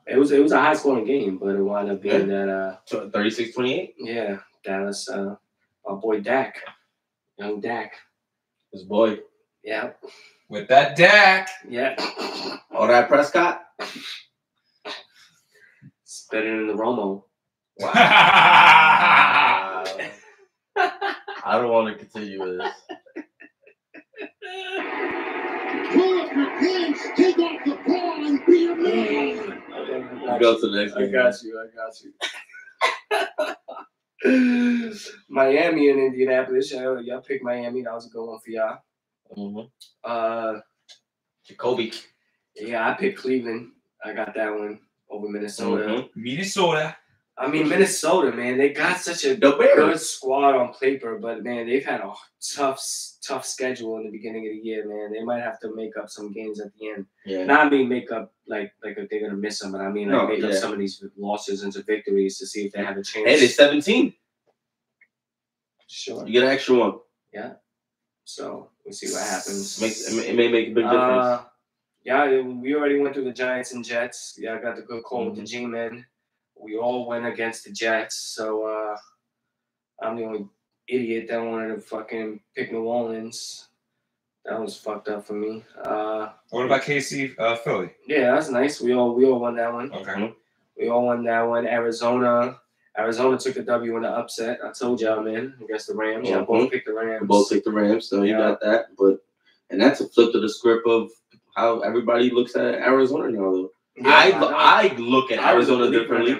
It was a high scoring game, but it wound up being that 36-28. Yeah, Dallas. Our boy Dak, young Dak, his boy. Yeah. With that Dak. Yeah. All that Prescott. It's better than the Romo. Wow. I don't want to continue with this. Pull up your pants, take off the bra, and be a man. Go to the next game. I got you. Miami and Indianapolis. Y'all picked Miami. That was a good one for y'all. Jacoby. Yeah, I picked Cleveland. I got that one over Minnesota. Minnesota. I mean, Minnesota, man, they got such a good squad on paper, but man, they've had a tough schedule in the beginning of the year, man. They might have to make up some games at the end. Yeah. Not mean make up like if they're gonna miss them, but I mean make up some of these losses into victories to see if they have a chance. Hey, they're 17. Sure. You get an extra one. Yeah. So we'll see what happens. It may make a big difference. Yeah, we already went through the Giants and Jets. Yeah, I got the good call with the G-Men. We all went against the Jets, so I'm the only idiot that wanted to fucking pick New Orleans. That was fucked up for me. What about KC, Philly? Yeah, that's nice. We all won that one. Okay. We all won that one. Arizona took the W in the upset. I told y'all, man, against the Rams. Y'all both picked the Rams. Both picked the Rams, so you got that. And that's a flip to the script of how everybody looks at Arizona now, though. Yeah, I look at Arizona differently.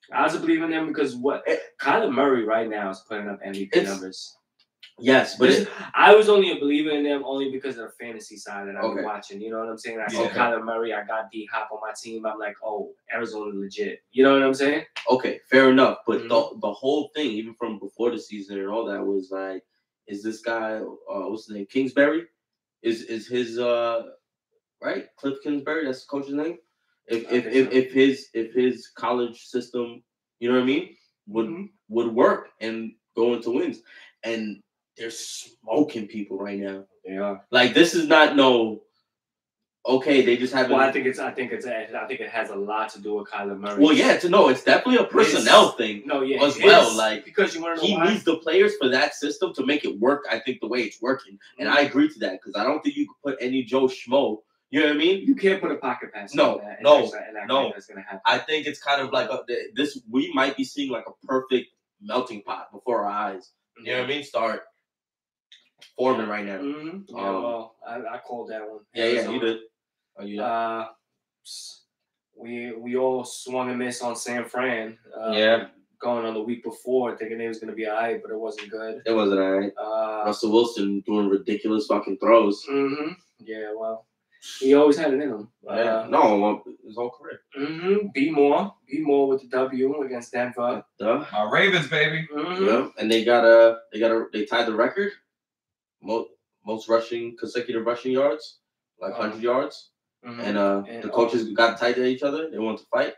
I also believe in them because Kyler Murray right now is putting up MVP numbers. Yes, but I was only a believer in them only because of the fantasy side that I've been watching. You know what I'm saying? I saw Kyler Murray. I got D-Hop on my team. I'm like, oh, Arizona legit. You know what I'm saying? Okay, fair enough. But the whole thing, even from before the season and all that, was like, is this guy, what's his name, Kingsbury? Is his right? Cliff Kingsbury, that's the coach's name. If his college system, you know what I mean, would work and go into wins, and they're smoking people right now. They are. Like, this is not okay. They just haven't. Well, I think it has a lot to do with Kyler Murray. Well, yeah, it's definitely a personnel thing. No, yeah, as well. Like, because you want to know he needs the players for that system to make it work. I think the way it's working, and I agree to that because I don't think you could put any Joe Schmo. You know what I mean? You can't put a pocket pass. No. That's gonna happen. I think it's kind of like this. We might be seeing like a perfect melting pot before our eyes. You know what I mean? Start forming right now. Yeah, well, I called that one. Yeah, you did. Oh, you did. We all swung and missed on San Fran. Going on the week before, thinking it was gonna be alright, but it wasn't good. It wasn't alright. Russell Wilson doing ridiculous fucking throws. Yeah, well. He always had it in him. His whole career. Be more with the W against Denver. Our Ravens, baby. Yeah, and they tied the record. Most consecutive rushing yards, like 100 yards. And the coaches got tight to each other. They want to fight.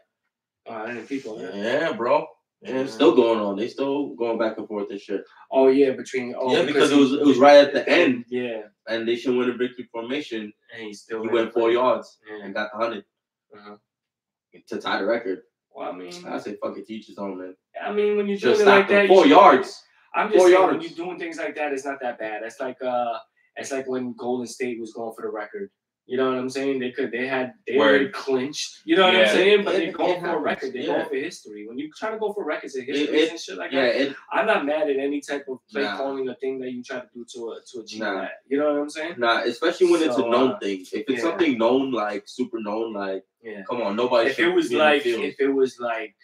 I didn't people. Yeah, bro. Yeah, it's still going on. They still going back and forth and shit. Oh yeah, because it was right at the end. Yeah. And they should win a victory formation. And he went 4 yards yeah. and got the 100 to tie the record. Well, I mean, I say fuck it, teach his own, man. I mean, when you're just doing it like that, 4 yards. I'm just saying, when you're doing things like that, it's not that bad. It's like when Golden State was going for the record. You know what I'm saying? They already clinched. You know what I'm saying? But they're going for a record. They're going for history. When you try to go for records and histories and shit like that, I'm not mad at any type of play calling or thing that you try to do to achieve that. You know what I'm saying? Nah, especially when it's a known thing. If it's something known, like super known, like come on, nobody. If it was like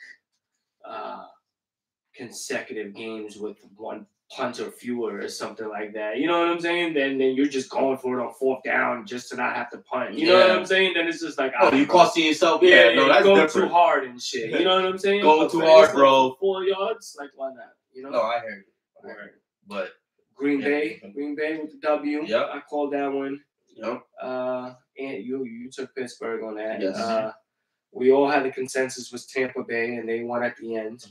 consecutive games with one punt or fewer or something like that, you know what I'm saying? Then you're just going for it on 4th down just to not have to punt. You know what I'm saying? Then it's just like, you costing yourself. No, that's going different. Too hard and shit. You know what I'm saying? Going too hard, bro. 4 yards, like why not? You know? No, I hear you. But Green Bay with the W. Yep. I called that one. Yep. And you took Pittsburgh on that. Yes. We all had the consensus was Tampa Bay, and they won at the end.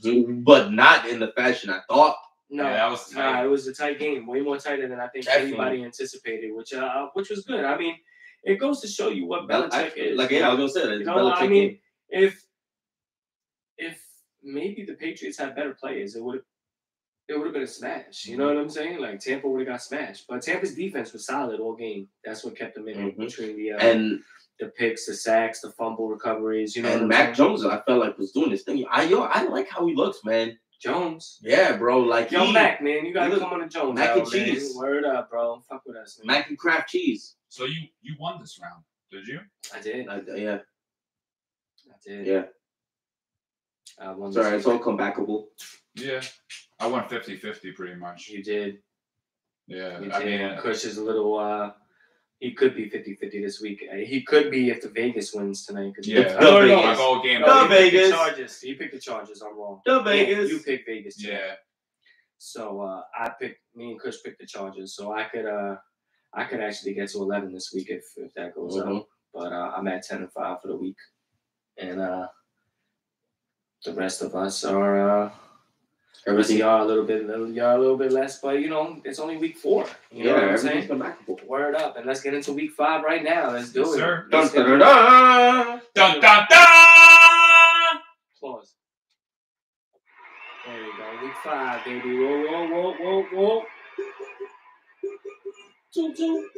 But not in the fashion I thought. No, that was tight. It was a tight game, way more tighter than I think anybody anticipated, which was good. I mean, it goes to show you what Belichick is. Like I was gonna say, you know, I mean, if maybe the Patriots had better players, it would have been a smash. You know what I'm saying? Like Tampa would have got smashed, but Tampa's defense was solid all game. That's what kept them in it between the picks, the sacks, the fumble recoveries. You know, and Mac Jones, I felt like was doing this thing. I like how he looks, man. Jones. Yeah, bro. Like Mac, man, you gotta come on to Jones. Mac and cheese. Man. Word up, bro. Fuck with us, man. Mac and craft cheese. So you won this round, did you? I did. Yeah. I did. Yeah. I won. Sorry, it's all comebackable. Yeah. I won 50-50 pretty much. You did. Yeah. You I did. mean, Kush is a little. He could be 50-50 this week. He could be if the Vegas wins tonight. Yeah. My goal game. The Vegas. Chargers. He picked the Chargers. I'm wrong. The Vegas. You picked Vegas too. Yeah. So me and Kush picked the Chargers. So I could actually get to 11 this week if that goes up. But I'm at 10-5 for the week, and the rest of us are. Everything y'all a little bit less, but you know it's only week 4. You know what I'm saying? Word up, and let's get into week 5 right now. Let's do it. Sir. Dun dun dun dun dun dun. Applause. There you go, week 5, baby. Whoa. 2-2.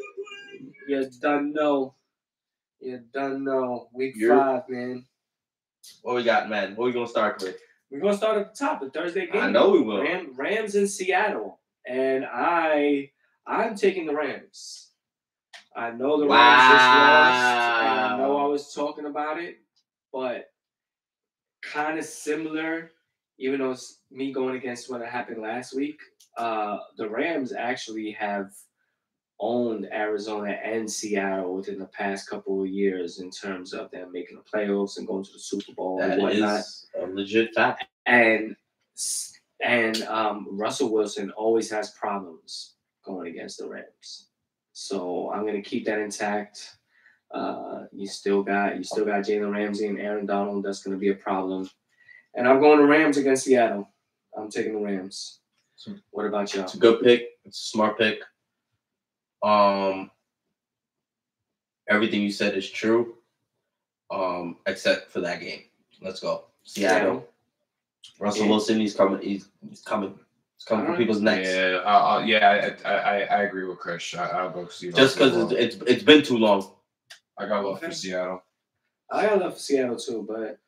You done know. Week 5, man. What we got, man? What we gonna start with? We're going to start at the top, the Thursday game. I know we will. Rams in Seattle. And I'm taking the Rams. I know the Rams just lost. And I know I was talking about it. But kind of similar, even though it's me going against what happened last week, the Rams actually have owned Arizona and Seattle within the past couple of years in terms of them making the playoffs and going to the Super Bowl and whatnot. That is a legit fact. And Russell Wilson always has problems going against the Rams. So I'm going to keep that intact. You still got Jalen Ramsey and Aaron Donald. That's going to be a problem. And I'm going to Rams against Seattle. I'm taking the Rams. What about y'all? It's a good pick. It's a smart pick. Everything you said is true, except for that game. Let's go. Seattle. Russell Wilson, he's coming. He's coming. He's coming for people's necks. Yeah, I agree with Chris. I'll go see. Just because it's been too long. I got love for Seattle. I got love for Seattle too, but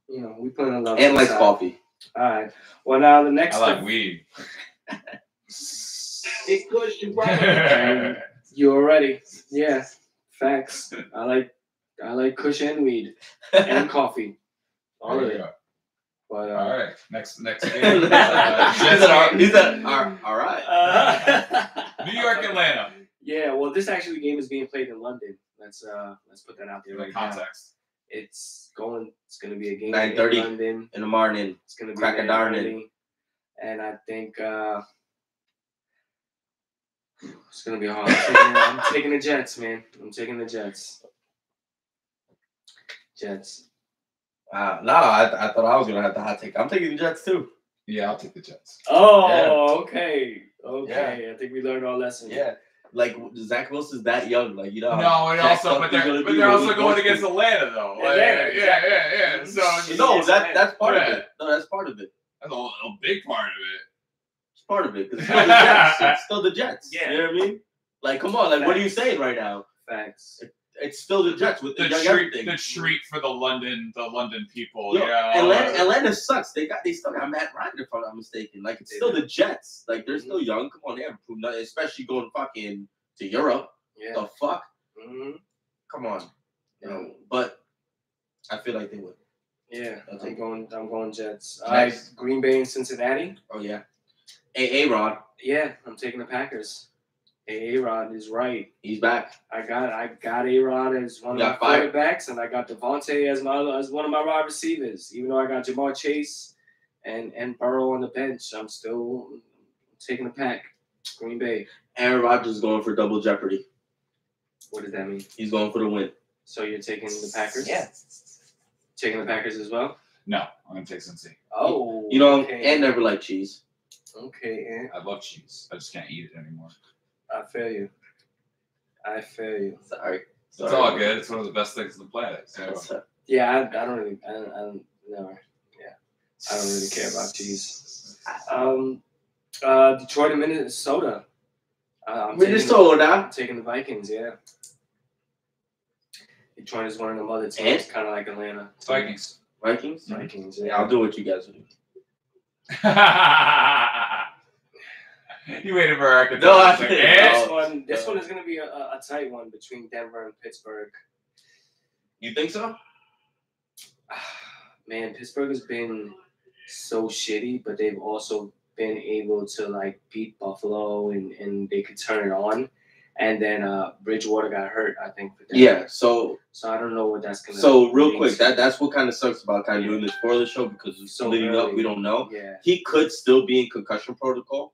you know we put in love. And likes coffee. All right. Well, now the next. I like weed. It goes you right. You're ready. Yeah. Facts. I like Kush and weed and coffee. All of it. But all right. Next game. He said, all right. New York, Atlanta. Yeah. Well, this actually game is being played in London. Let's put that out there right context. Now. It's going to be a game 9:30 in London in the morning. It's going to be crack a darn it. And I think it's going to be hard. I'm taking the Jets, man. I'm taking the Jets. Jets. No, I thought I was gonna have the hot take. I'm taking the Jets too. Yeah, I'll take the Jets. Oh, okay. Okay. I think we learned our lesson. Yeah. Like Zach Wilson's that young, like you know. No, and also, but they're also going against Atlanta though. Atlanta, yeah. So no, that's part of it. No, that's part of it. That's a big part of it. It's part of it because it's still the Jets. It's still the Jets. Yeah. You know what I mean? Like, come on, like, what are you saying right now? Facts. It's still the Jets with the everything. The treat for the London people. Yo, Atlanta sucks. They still got Matt Ryan if I'm not mistaken. Like it's still the Jets. Like they're still young. Come on, they haven't proved nothing, especially going fucking to Europe. Yeah. The fuck? Mm-hmm. Come on. You know, but I feel like they would. Yeah, I'm going Jets. Nice. Green Bay and Cincinnati. Oh yeah. A-Rod. Yeah, I'm taking the Packers. A-Rod is right. He's back. I got A-Rod as one of my quarterbacks, and I got Devontae as one of my wide receivers. Even though I got Jamar Chase and Burrow on the bench, I'm still taking the Pack. Green Bay. Aaron Rodgers is going for double jeopardy. What does that mean? He's going for the win. So you're taking the Packers? Yeah. Taking the Packers as well? No, I'm going to take Cincy. Oh. You know, and never like cheese. Okay, and I love cheese. I just can't eat it anymore. I feel you. Sorry. It's all good. It's one of the best things on the planet. So. Yeah, I don't really care about cheese. Detroit and Minnesota. I'm taking the Vikings, yeah. Detroit is one of them other teams, kind of like Atlanta. Vikings. Vikings, yeah. I'll do what you guys do. You waited for our This one is going to be a tight one between Denver and Pittsburgh. You think so? Man, Pittsburgh has been so shitty, but they've also been able to like beat Buffalo and they could turn it on. And then Bridgewater got hurt, I think. For Denver. Yeah, so I don't know what that's gonna. So real quick, that's what kind of sucks about kind of doing this for the show because it's so leading up, we don't know. Yeah. He could still be in concussion protocol.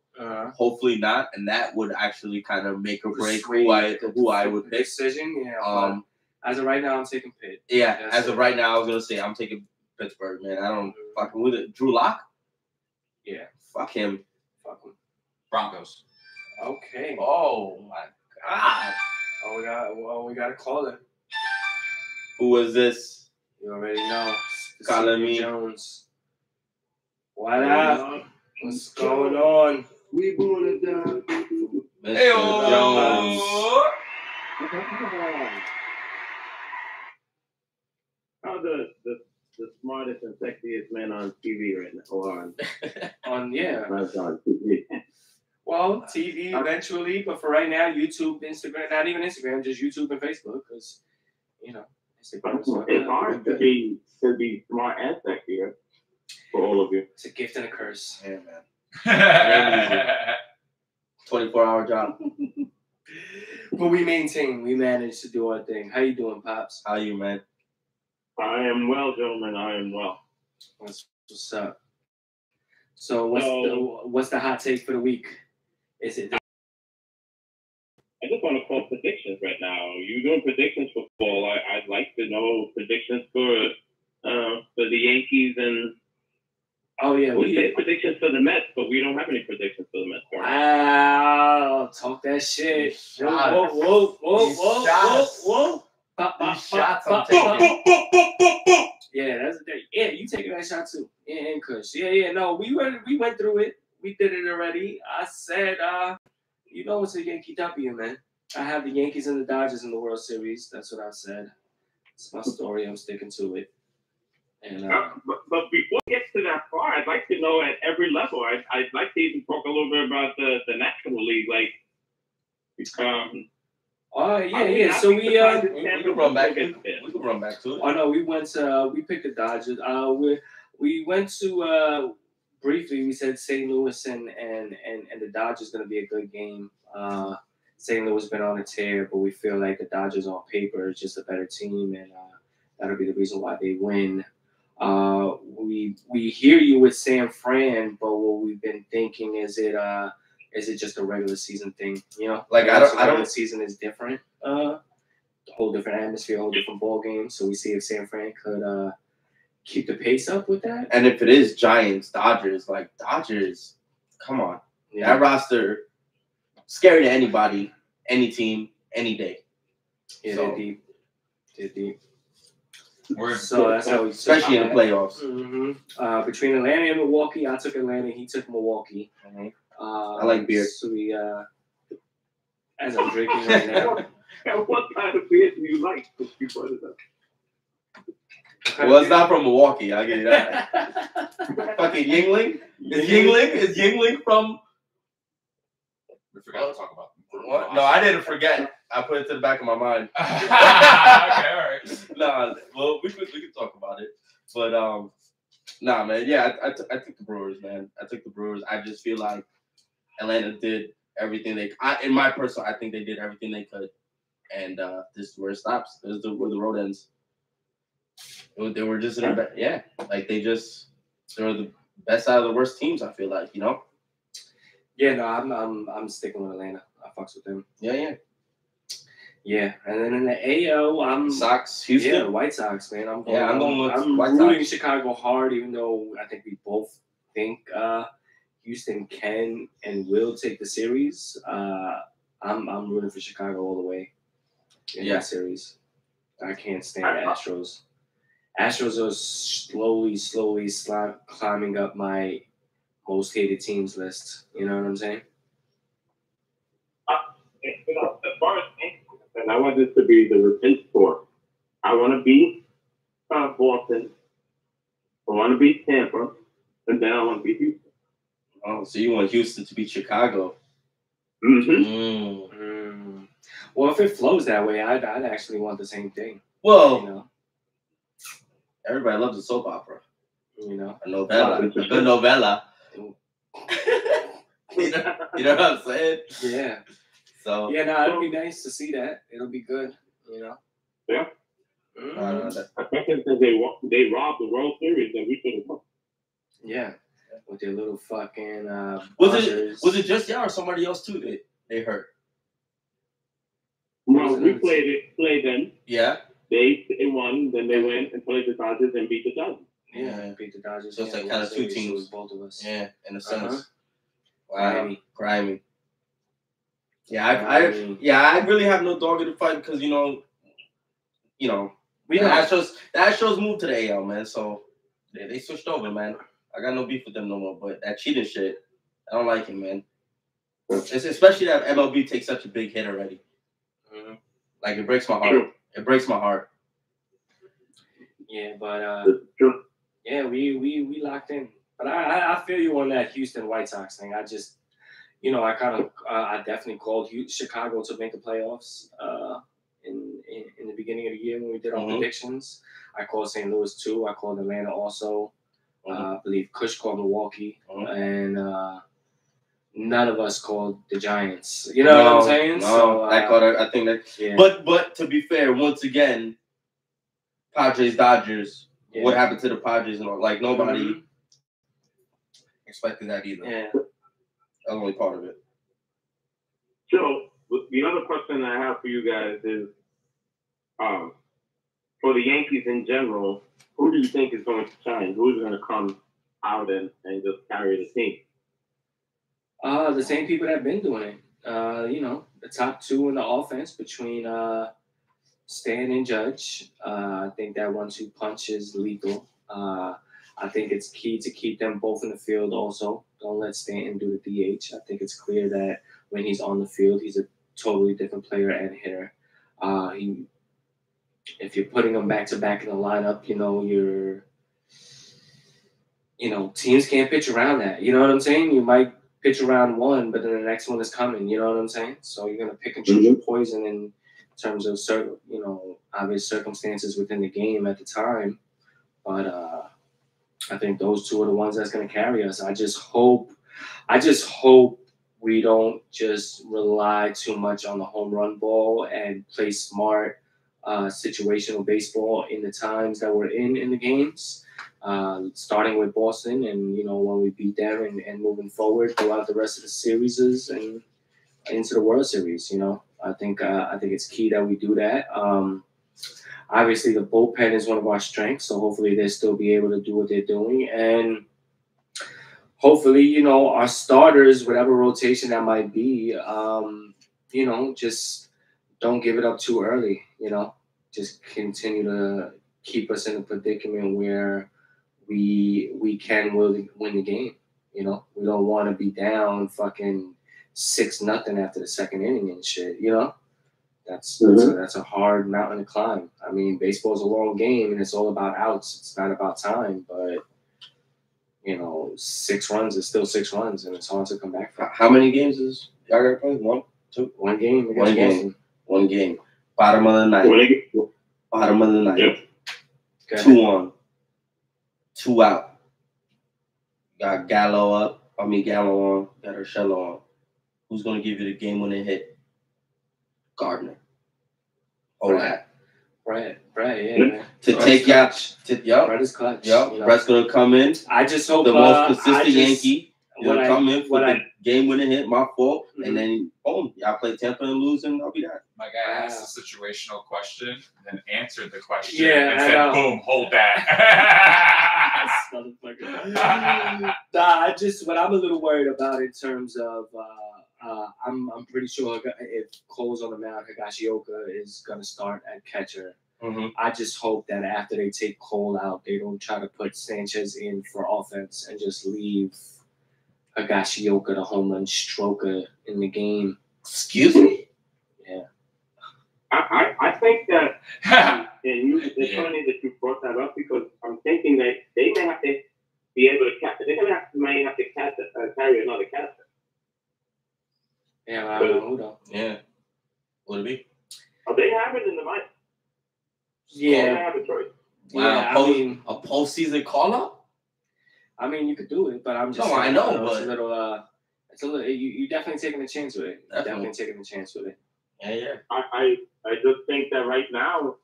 Hopefully not, and that would actually kind of make or break who I would pick. Decision, yeah. As of right now, I'm taking Pitt. Yeah, as of right now, I was gonna say I'm taking Pittsburgh, man. I don't fucking with it. Drew Lock. Yeah. Fuck him. Broncos. Okay. Oh my God. We got a caller. Who was this? You already know. Calling me Jones. What up? What's going on? We going it down. Mr. Jones. How the smartest and sexiest man on TV right now? Or on yeah. Not on TV. Well, TV eventually, but for right now, YouTube, Instagram, not even Instagram, just YouTube and Facebook, because Instagram. It's hard to be smart and sexy for all of you. It's a gift and a curse. Yeah, man. 24-hour job. But we managed to do our thing. How you doing, Pops? How you, man? I am well, gentlemen. I am well. What's up? So what's the hot take for the week? Is it? I just want to call predictions right now. You're doing predictions for fall. I'd like to know predictions for the Yankees and. Oh yeah, we did predictions for the Mets, but we don't have any predictions for the Mets. Wow, talk that shit. Whoa. Shots. Yeah, you taking that shot too. And Kush. Yeah. No, we went through it. We did it already. I said, it's a Yankee W, man. I have the Yankees and the Dodgers in the World Series. That's what I said. It's my story. I'm sticking to it. And but before it gets to that far, I'd like to know at every level. I'd like to even talk a little bit about the National League, like. Yeah. So we can run back. We can run back to it. Oh no, we picked the Dodgers. We went to briefly. We said St. Louis and the Dodgers going to be a good game. St. Louis has been on a tear, but we feel like the Dodgers on paper is just a better team, and that'll be the reason why they win. We hear you with San Fran, but what we've been thinking is it just a regular season thing? Like I don't. The season is different. whole different atmosphere, whole different ball game. So we see if San Fran could keep the pace up with that. And if it is Giants, Dodgers, come on. Yeah. That roster, scary to anybody, any team, any day. Yeah, So, they're deep. They're deep. Words. So that's how we especially in the playoffs. Mm-hmm. Between Atlanta and Milwaukee, I took Atlanta. He took Milwaukee. Mm-hmm. I like beer. So we, as I'm drinking right now. And what kind of beer do you like? You brought it up. Well, it's not from Milwaukee. I'll give you that. Fucking Yingling? Is Yingling from? We forgot to talk about them. What? No, I didn't forget. I put it to the back of my mind. Okay, all right. Nah, well, we could talk about it, but nah, man. Yeah, I took the Brewers, man. I took the Brewers. I just feel like Atlanta did everything in my personal, I think they did everything they could, and this is where it stops. This is where the road ends. They were just in they were the best out of the worst teams. I feel like, you know. Yeah, no, I'm sticking with Atlanta. I fucks with them. Yeah. Yeah, and then in the AL, I'm Sox, Houston. Yeah, White Sox, man. I'm going with I'm White rooting Sox. Chicago hard, even though I think we both think Houston can and will take the series. I'm rooting for Chicago all the way in that series. I can't stand the Astros. Astros are slowly climbing up my most hated teams list. You know what I'm saying? As far as and I want this to be the repent tour. I want to be Boston. I want to be Tampa, and then I want to be Houston. Oh, so you want Houston to beat Chicago? Mm-hmm. Well, if it flows that way, I'd actually want the same thing. Well, you know, everybody loves a soap opera. You know, a novella, a good novella. You know what I'm saying? Yeah. So yeah, no, it'll be nice to see that. It'll be good. You know. Yeah. Especially since they robbed the World Series that we should have won. Yeah. With their little fucking was it just y'all or somebody else too they hurt? Well, we played them. Yeah. They won, then they went and played the Dodgers and beat the Dodgers. Yeah, beat the Dodgers. So it's like kind of two teams. Both of us. Yeah, in a sense. Wow. Grimy. Yeah, I really have no dog in the fight because you know, the Astros moved to the AL, man. So they switched over, man. I got no beef with them no more. But that cheating shit, I don't like it, man. It's especially that MLB takes such a big hit already. Mm-hmm. Like it breaks my heart. It breaks my heart. Yeah, but yeah, we locked in. But I feel you on that Houston White Sox thing. I just, I definitely called Chicago to make the playoffs in the beginning of the year when we did our predictions. I called St. Louis too. I called Atlanta also. I believe Kush called Milwaukee, and none of us called the Giants. You know what I'm saying? No, so I think that. Yeah. But to be fair, once again, Padres, Dodgers. Yeah. What happened to the Padres and all? Like nobody expected that either. Yeah, that's only part of it. So the other question I have for you guys is, for the Yankees in general, who do you think is going to shine? Who's going to come out and just carry the team? The same people that have been doing it. The top two in the offense between Stan and Judge. I think that 1-2 punch is lethal. I think it's key to keep them both in the field also. Don't let Stanton do the DH. I think it's clear that when he's on the field, he's a totally different player and hitter. If you're putting them back-to-back in the lineup, teams can't pitch around that. You know what I'm saying? You might pitch around one, but then the next one is coming. You know what I'm saying? So you're going to pick and choose your poison in terms of certain, obvious circumstances within the game at the time. But I think those two are the ones that's going to carry us. I just hope we don't just rely too much on the home run ball and play smart situational baseball in the times that we're in the games. Starting with Boston and, when we beat them and moving forward throughout the rest of the series and into the World Series. You know, I think it's key that we do that. Obviously, the bullpen is one of our strengths, so hopefully they'll still be able to do what they're doing, and hopefully, you know, our starters, whatever rotation that might be, you know, just don't give it up too early. You know, just continue to keep us in a predicament where we can win the game. You know, we don't want to be down fucking 6-0 after the second inning and shit. You know, that's a hard mountain to climb. I mean, baseball's a long game and it's all about outs. It's not about time, but you know, 6 runs is still 6 runs, and it's hard to come back from. How many games is y'all gonna play? 1, 2, 1 game. One game. Bottom of the ninth. Bottom of the ninth. Yep. Okay. 2 on. 2 out. Got Gallo up. Gallo on. Got Urshela on. Who's gonna give you the game-winning hit? Gardner. Brett, yeah, man. To take out. Brett is clutch. Yep. You know? Brett's gonna come in. I just hope the most consistent Yankee. He's gonna come in for the game-winning hit, my fault, and then boom, y'all play Tampa and lose, and I'll be that. My guy asked a situational question, and then answered the question, and said, "Boom, hold that." What I'm a little worried about in terms of, I'm pretty sure if Cole's on the mound, Higashioka is gonna start at catcher. I just hope that after they take Cole out, they don't try to put Sanchez in for offense and just leave Higashioka, the home run stroker, in the game. Excuse me? Yeah. I think that, it's funny that you brought that up because I'm thinking that they may have to be able to catch. They're gonna may have to carry another catcher. Yeah, I don't know who though. Yeah. Would it be? Oh, they have it in the mind. Yeah. They have a choice. Yeah, a postseason call-up? I mean, you could do it, but I'm just saying, I know, but it's a little. You definitely taking a chance with it. Definitely taking a chance with it. Yeah. I just think that right now,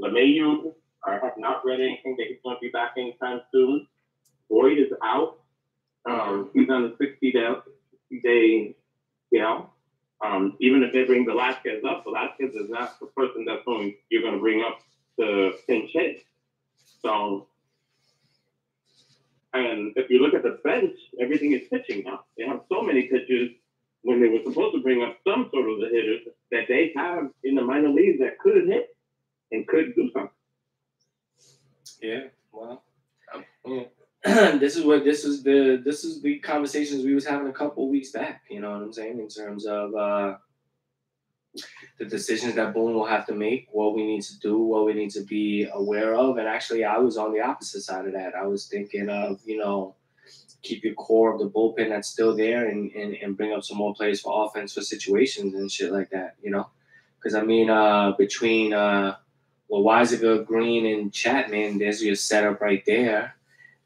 LeMahieu, I have not read anything that he's going to be back anytime soon. Boyd is out. He's on the 60-day, even if they bring Velasquez up, Velasquez is not the person you're going to bring up to pinch hit. So, and if you look at the bench, everything is pitching now. They have so many pitchers when they were supposed to bring up some sort of the hitters that they have in the minor leagues that could hit and could do something. Yeah, well, this is the conversations we was having a couple weeks back. You know what I'm saying, in terms of the decisions that Boone will have to make, what we need to do, what we need to be aware of, and actually, I was on the opposite side of that. I was thinking of, keep your core of the bullpen that's still there and bring up some more players for offense for situations and shit like that, Because, between Weisiger, Green, and Chapman, there's your setup right there.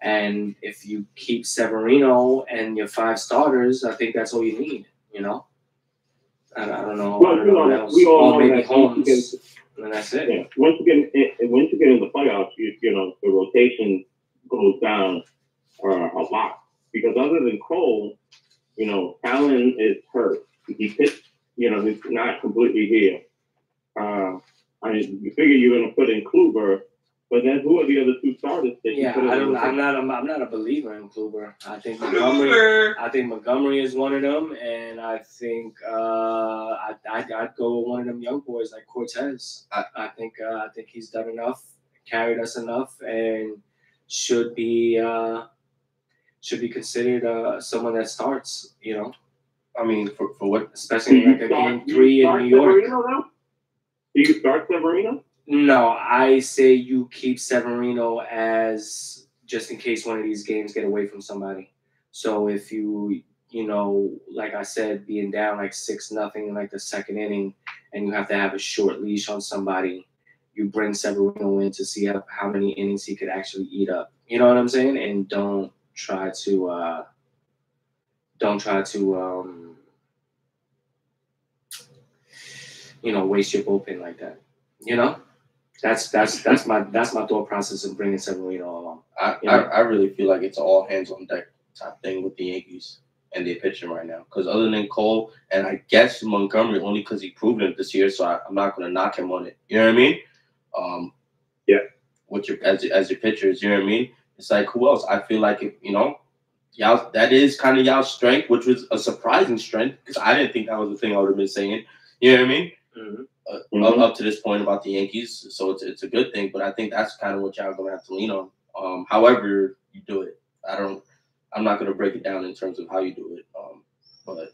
And if you keep Severino and your 5 starters, I think that's all you need, I don't know. Well, we all know maybe that Holmes, and that's it. Yeah. Once you get in the playoffs, the rotation goes down a lot. Because other than Cole, Allen is hurt. He pitched, he's not completely here. You figure you're going to put in Kluber, but then who are the other 2 starters that you put in? I'm not a believer in Kluber. I think Montgomery is one of them, and I think I'd go with one of them young boys like Cortez. I think he's done enough, carried us enough, and should be considered someone that starts, for what? Especially in like a game 3 in New York. Do you start Severino? No, I say you keep Severino as just in case one of these games get away from somebody. So if you, like I said, being down like 6-0 in like the second inning and you have to have a short leash on somebody, you bring Severino in to see how many innings he could actually eat up. You know what I'm saying? And don't try to waste your bullpen like that. That's my thought process of bringing Severino along. I really feel like it's all hands on deck type thing with the Yankees. and they're pitching right now. Because other than Cole, and I guess Montgomery, only because he proved it this year, so I'm not going to knock him on it. You know what I mean? Yeah. With your as your pitchers, you know what I mean? It's like, who else? I feel like, if y'all, that is kind of y'all's strength, which was a surprising strength, because I didn't think that was the thing I would have been saying. You know what I mean? Up to this point about the Yankees, so it's a good thing. But I think that's kind of what y'all gonna have to lean on. However you do it, I'm not gonna break it down in terms of how you do it. But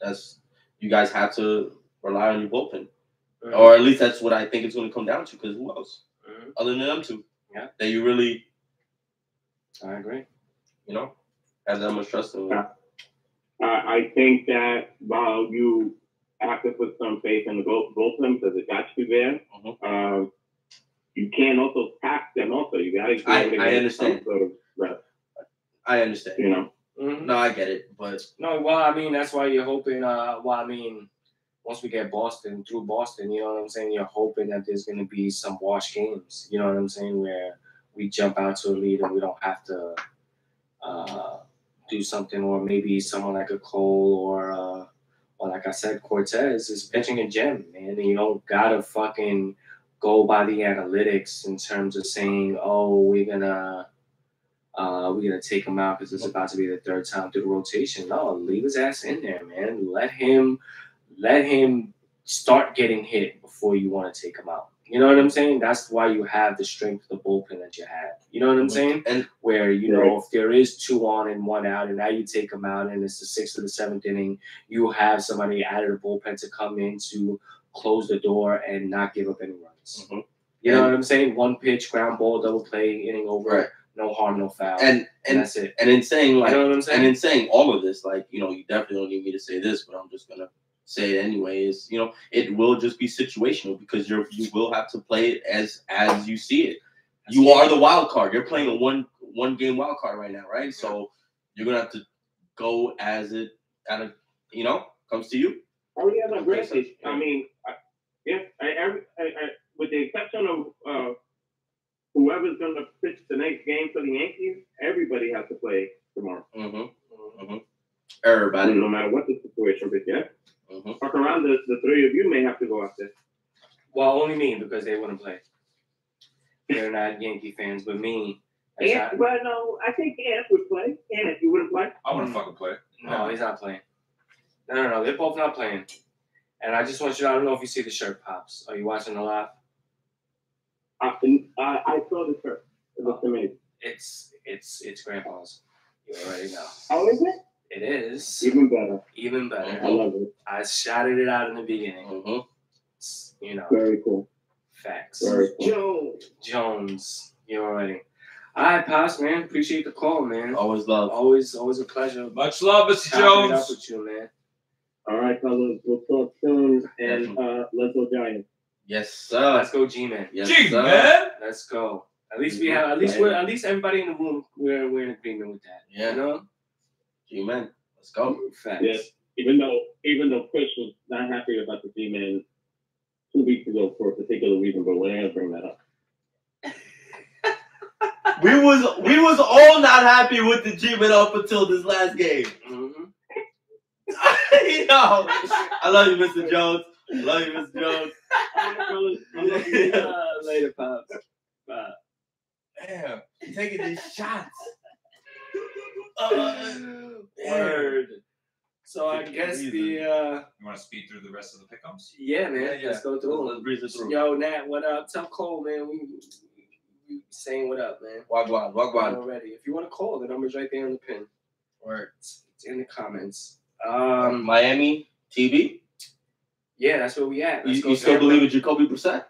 that's, you guys have to rely on your bullpen, or at least that's what I think it's gonna come down to. Because who else other than them two? Yeah, that you really, I agree. Have that much trust in them. I think that while you have to put some faith in the bullpen because it got you there, you can't also tax them. Also, you got to. I understand. Sort of rest. I understand. No, I get it, but no. Well, I mean, that's why you're hoping. Once we get through Boston, you know what I'm saying? You're hoping that there's going to be some wash games. You know what I'm saying? Where we jump out to a lead and we don't have to do something, or maybe someone like a Cole or like I said, Cortez is pitching a gem, man. And you don't gotta fucking go by the analytics in terms of saying, oh, we're gonna take him out because it's about to be the third time through the rotation. No, leave his ass in there, man. Let him start getting hit before you want to take him out. You know what I'm saying? That's why you have the strength of the bullpen that you have. You know what I'm saying? And where, if there is 2 on and 1 out, and now you take them out, and it's the 6th or the 7th inning, you have somebody out of the bullpen to come in to close the door and not give up any runs. You know what I'm saying? 1 pitch, ground ball, double play, inning over. Right. No harm, no foul. And that's it. And in saying, like, you know what I'm saying? And in saying all of this, like, you definitely don't need me to say this, but I'm just gonna say it anyways. It will just be situational, because you will have to play it as you see it. You are the wild card. You're playing a one game wild card right now, right? So you're gonna have to go as it kind of comes to you. Oh yeah, no, granted. I mean, with the exception of whoever's gonna pitch the next game for the Yankees, everybody has to play tomorrow. Everybody, no matter what the situation is. Yeah. Fuck around, the 3 of you may have to go out there. Well, only me, because they wouldn't play. They're not Yankee fans, but me. Well, no, I think Ant would play. Ant, you wouldn't play? I wouldn't fucking play. No, he's not playing. No, they're both not playing. And I just want you to, I don't know if you see the shirt, Pops. Are you watching the live? I saw the shirt. It looks amazing. It's Grandpa's. You already know. Oh, is it? It is. Even better. I love it. I shouted it out in the beginning. Very cool. Facts. Very cool. Jones. You already. All right, Pops, man. Appreciate the call, man. Always love. Always a pleasure. Much love, Mr. Jones. Up with you, man. All right, fellas. We'll talk soon. And let's go Giants. Yes, sir. Let's go, G-Man. Yes, G-Man. Let's go. At least we have. At least everybody in the room. We're in agreement with that. Yeah. G-Man. Let's go. Facts. Yes. Even though Chris was not happy about the G-Man 2 weeks ago for a particular reason, but we're gonna bring that up. We was all not happy with the G-Man up until this last game. I love you, Mr. Jones. Love you, Mr. Jones. Later, Pops. Bye. Damn, taking these shots. Word. So I guess You want to speed through the rest of the pick'ems? Yeah, man. Yeah. Let's go through. Let's breeze it through. Yo, Nat, what up? Tell Cole, man. We saying what up, man. Wagwan. Already. If you want to call, the number's right there on the pin. Word. It's in the comments. Miami, TB. Yeah, that's where we at. You still believe in Jacoby Brissett?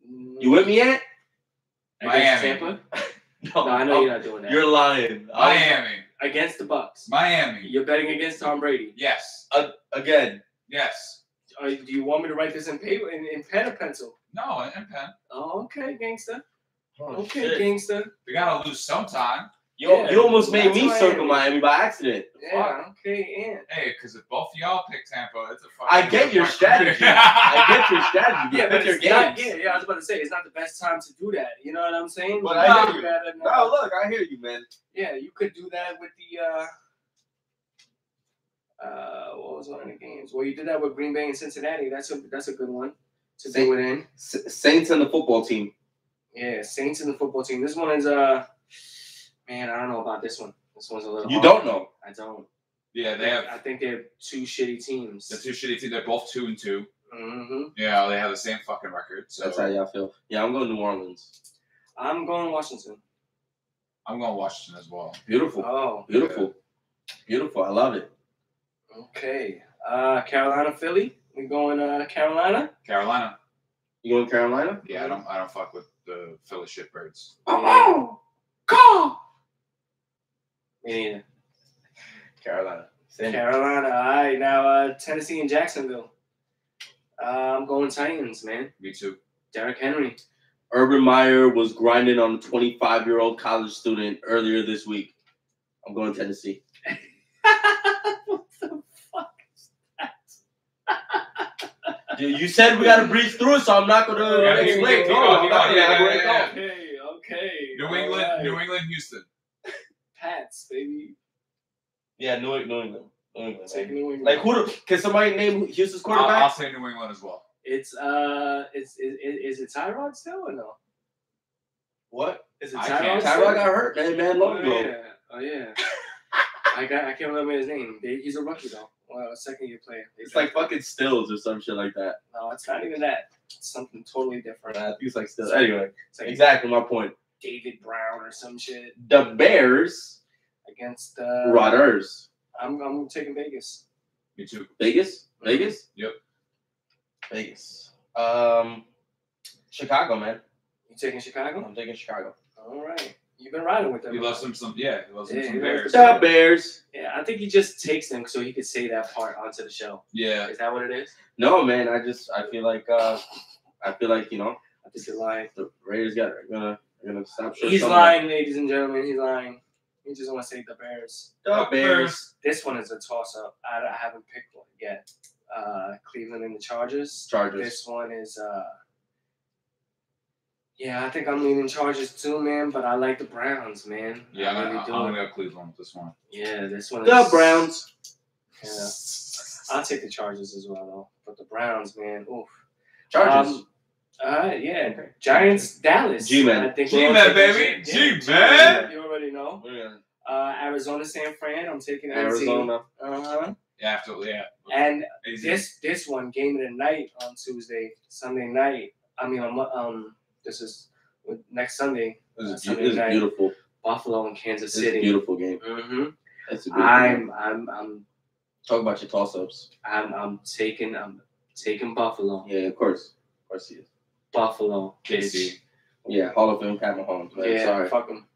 You with me yet? Miami. Tampa? No, I know you're not doing that. You're lying. Miami. Against the Bucks. Miami. You're betting against Tom Brady. Yes. Again. Yes. Do you want me to write this in paper, in pen or pencil? No, in pen. Oh, okay, gangster. Oh, okay, shit. Gangster. We gotta lose sometime. You almost made me circle Miami by accident. Yeah, okay, and hey, because if both of y'all pick Tampa, it's a fucking. I get your strategy. I get your strategy. Yeah, but it's not. Yeah, I was about to say it's not the best time to do that. You know what I'm saying? But I hear you. No, look, I hear you, man. Yeah, you could do that with the What was one of the games? Well, you did that with Green Bay and Cincinnati. That's a good one to do it in. Saints and the football team. Yeah, Saints and the football team. This one is man, I don't know about this one. This one's a little. You hard. don't know? I don't. Yeah, they have. I think they're two shitty teams. They're two shitty teams. They're both 2-2. Mm-hmm. Yeah, they have the same fucking record. So. That's how y'all feel. Yeah, I'm going New Orleans. I'm going Washington. I'm going Washington as well. Beautiful. Oh, beautiful. Beautiful. I love it. Okay. Carolina, Philly. We going Carolina? Carolina. You going Carolina? Yeah, I don't fuck with the Philly shitbirds. Oh, go! Me neither. Carolina. Same. Carolina. All right, now Tennessee and Jacksonville. I'm going Titans, man. Me too. Derrick Henry. Urban Meyer was grinding on a 25-year-old college student earlier this week. I'm going Tennessee. What the fuck is that? Dude, you said we got to breeze through it, so I'm not going to explain. Okay. New England, Houston. Pats, baby. Yeah, New England. Take New England. Like, can somebody name Houston's quarterback? I'll say New England as well. Is it Tyrod still or no? What? Is it Tyrod? Tyrod? Tyrod got hurt, man. Long ago. Oh yeah. I can't remember his name. He's a rookie though. Well, a second-year player. It's like fucking Stills or some shit like that. No, it's not even that. It's something totally different. I think it's like Stills. Anyway, it's like exactly my point. David Brown or some shit. The Bears against Rodgers. I'm taking Vegas. Me too. Vegas? Yep. Vegas. Chicago, man. You taking Chicago? I'm taking Chicago. All right. You've been riding with them. He loves some Bears. The Bears. Yeah, I think he just takes them so he could say that part onto the show. Yeah. Is that what it is? No, man. I feel like you know. I think you're lying. The Raiders are gonna stop. He's lying, ladies and gentlemen. He's lying. He just want to say the Bears. The Bears. This one is a toss-up. I haven't picked one yet. Cleveland and the Chargers. This one is yeah, I think I'm leaning Chargers too, man. But I like the Browns, man. Yeah, I'm gonna go Cleveland with this one. Yeah, this one. The Browns. Yeah, I'll take the Chargers as well, though. But the Browns, man. Oof. Chargers. Yeah. Giants, Dallas. G-Man. G-Man, baby. G-Man. You already know. Yeah. Arizona, San Fran. I'm taking Arizona. Yeah, absolutely. Yeah. And this one, game of the night on Sunday night. I mean, this is next Sunday. It's night, beautiful. Buffalo and Kansas City. It's a beautiful game. Mm-hmm. It's a beautiful game. I'm. Talk about your toss-ups. I'm taking Buffalo. Yeah, of course he is. Buffalo, KC. Yeah, Hall of Fame, Pat Mahomes. Man. Yeah, sorry. fuck them.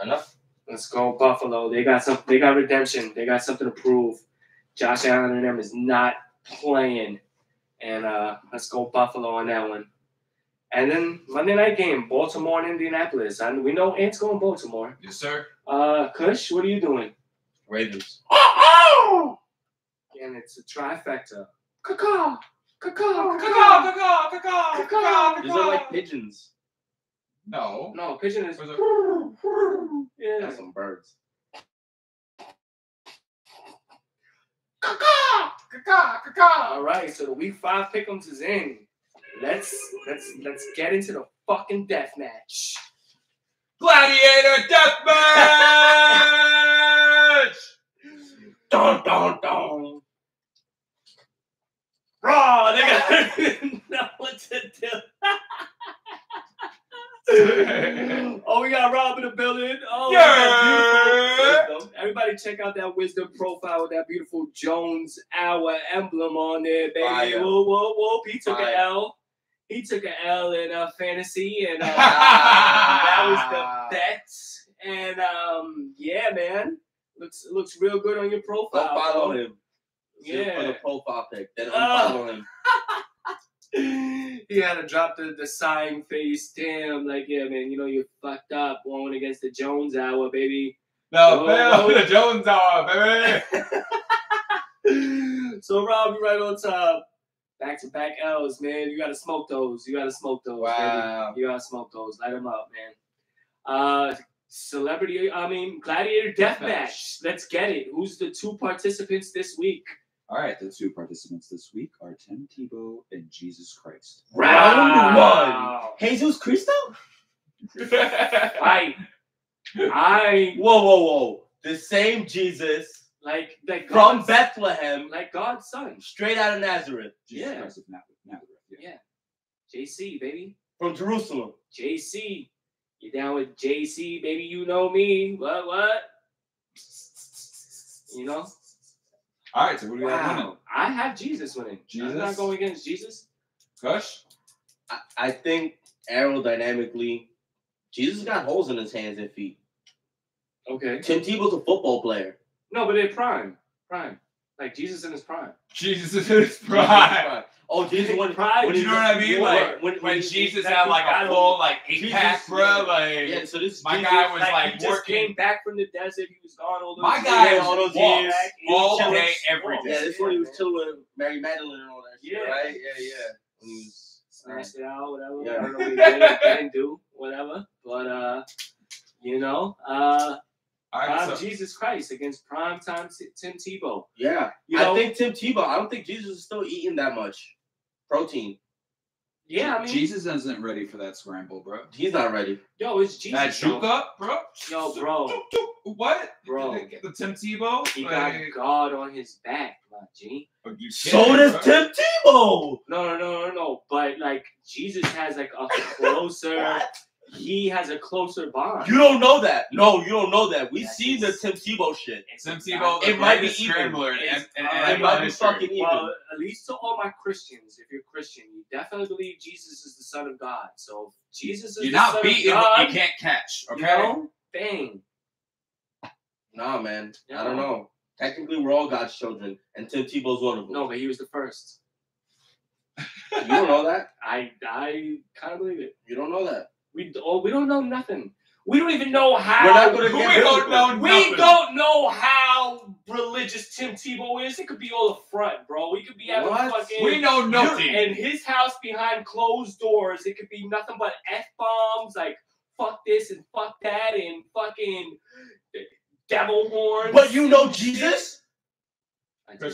Enough. Let's go Buffalo. They got redemption. They got something to prove. Josh Allen and them is not playing, and let's go Buffalo on that one. And then Monday night game, Baltimore and Indianapolis. And we know Ant's going Baltimore. Yes, sir. Kush, what are you doing? Ravens. Oh! And it's a trifecta. Caw-caw! Caw-caw! Caw-caw! Caw-caw! Caw-caw! Caw-caw! These are like pigeons. No, pigeon is. Yeah. That's some birds. Caw-caw! Caw-caw! Caw-caw! All right, so the Week 5 pick'ems is in. Let's get into the fucking death match. Gladiator death match. Dun dun dun. Raw, they got know what to do. Oh, we got Rob in the building. Oh, yeah. Beautiful. Everybody check out that Wisdom profile with that beautiful Jones Hour emblem on there, baby. Whoa. He took an L. He took an L in fantasy, and that was the bet. And yeah, man, looks real good on your profile. Don't follow him. Yeah, for the profile pic. Then unfollow him. He had to drop the sign face. Damn, like yeah, man. You know you fucked up going against the Jones Hour, baby. No, the Jones Hour, baby. So Rob, you right on top. Back-to-back L's, man. You gotta smoke those. Wow. Baby. You gotta smoke those. Light them up, man. Gladiator Deathmatch. Let's get it. Who's the 2 participants this week? All right, the 2 participants this week are Tim Tebow and Jesus Christ. Round 1. Jesus Cristo? Whoa. The same Jesus. Like from God's, Bethlehem. like God's son. Straight out of Nazareth. Jesus Christ of Nazareth. Yeah. JC, baby. From Jerusalem. JC. You down with JC, baby? You know me. What? You know? All right, so what do we got winning? I have Jesus winning. Jesus? I'm not going against Jesus. Kush? I think aerodynamically, Jesus got holes in his hands and feet. Okay. Tim Tebow's a football player. No, but they're prime. Like Jesus in his prime. Jesus in his prime. Oh, Jesus when you know what I mean? Like when Jesus had like a full like 8-pack, bro. Like yeah, so this my Jesus, guy was like he working. just came back from the desert. He was gone all those My years. guy all those walked years. all day, every day. Yeah, this one he was chilling with Mary Magdalene and all that shit, Yeah. right? Yeah. When he was Snatched it out, whatever. Yeah. I don't know what he did or didn't do, whatever. But you know, Jesus Christ against primetime Tim Tebow. Yeah. I think Tim Tebow, I don't think Jesus is still eating that much protein. Yeah, I mean, Jesus isn't ready for that scramble, bro. He's not ready. Yo, it's Jesus. That juke up, bro. Yo, bro. What? Bro. The Tim Tebow? He got God on his back, my G. So does Tim Tebow. No. But like Jesus has like a closer. He has a closer bond. You don't know that. No, you don't know that. We've seen the Tim Tebow shit. Tim Tebow, it might be scrambler. It might be fucking even. Well, at least to all my Christians, if you're Christian, you definitely believe Jesus is the Son of God. So if Jesus is You're the not Son beating of God, what you can't catch, okay? You know? Bang. Nah, man. Yeah. I don't know. Technically, we're all God's children, and Tim Tebow's one of them. No, but he was the first. You don't know that? I kind of believe it. You don't know that. We don't know nothing. We don't even know how. We're not gonna get We don't know how religious Tim Tebow is. It could be all a front, bro. We could be having fucking. We know nothing. In his house behind closed doors, it could be nothing but F-bombs, like fuck this and fuck that and fucking devil horns. But you know Jesus?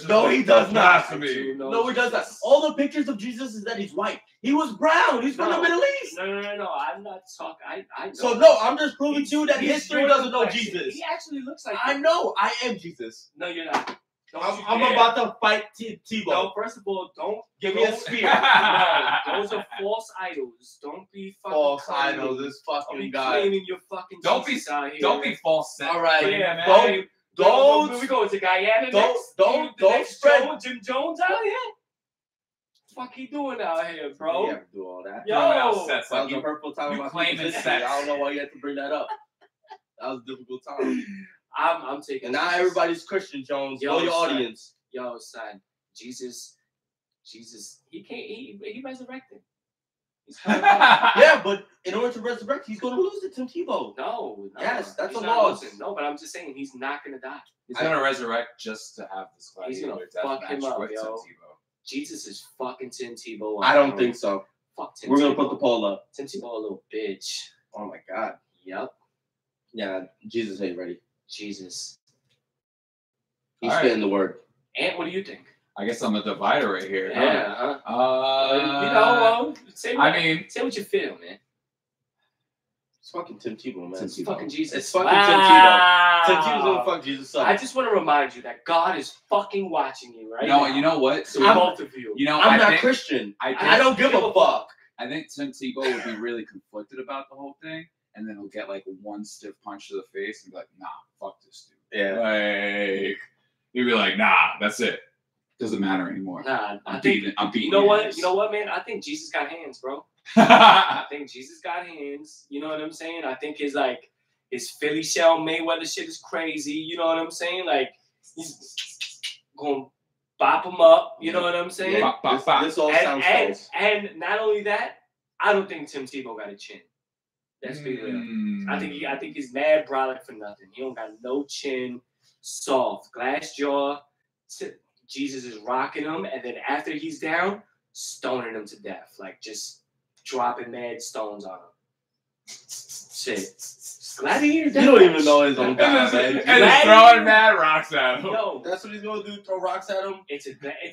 No, he does not. No, he does not. All the pictures of Jesus is that he's white. He was brown. He's from the Middle East. No. I'm not talking. I know. So no, I'm just proving to you that history doesn't know Jesus. He actually looks like. I know. I am Jesus. No, you're not. I'm about to fight Tebow. No, first of all, don't give me a spear. No, those are false idols. Don't be fucking false idols. This fucking guy. Claiming your fucking don't be out here. Don't be false. All right. Yeah, man. Don't. Where we go to Guyana? Don't spread. Jim Jones out here. Fuck he doing out here, bro? You have to do all that. Yo, that was a hurtful time. You claiming sex. I don't know why you had to bring that up. That was a difficult time. I'm taking. And now everybody's Christian, Jones. Know your audience. Yo, son, Jesus, he can't. He resurrected. Yeah, but in order to resurrect, he's going to lose to Tim Tebow. No. Yes, that's a loss. loss. No, but I'm just saying he's not going to die. He's going to resurrect just to have this He's going to death fuck him up, with yo. Tim Tebow. Jesus is fucking Tim Tebow. I don't think so. Fuck Tim We're going to Tebow. put the poll up. Tim Tebow, a little bitch. Oh, my God. Yep. Yeah, Jesus ain't ready. Jesus. He's getting the word. Ant, what do you think? I guess I'm a divider right here. Yeah. Say what you feel, man. It's fucking Tim Tebow, man. It's fucking Jesus. It's fucking Tim Tebow. Tim Tebow's gonna fuck Jesus up. I just want to remind you that God is fucking watching you, right? No, you know what? So both of you. You know, I'm not Christian. I don't give a fuck. I think Tim Tebow would be really conflicted about the whole thing, and then he'll get like one stiff punch to the face and be like, "Nah, fuck this dude." Yeah. Like he'd be like, "Nah, that's it. Doesn't matter anymore." Nah, I'm beating. You know what? You know what, man? I think Jesus got hands, bro. I think Jesus got hands. You know what I'm saying? I think his Philly Shell Mayweather shit is crazy. You know what I'm saying? Like he's gonna bop him up. You know what I'm saying? Yeah, this all sounds false. And not only that, I don't think Tim Tebow got a chin. Let's be real. I think he's mad brolic for nothing. He don't got no chin. Soft glass jaw. Jesus is rocking him, and then after he's down, stoning him to death. Like just dropping mad stones on him. Shit. Gladiator. You don't even know his own God, man. And he's throwing mad rocks at him. Yo, That's what he's gonna do. Throw rocks at him. it's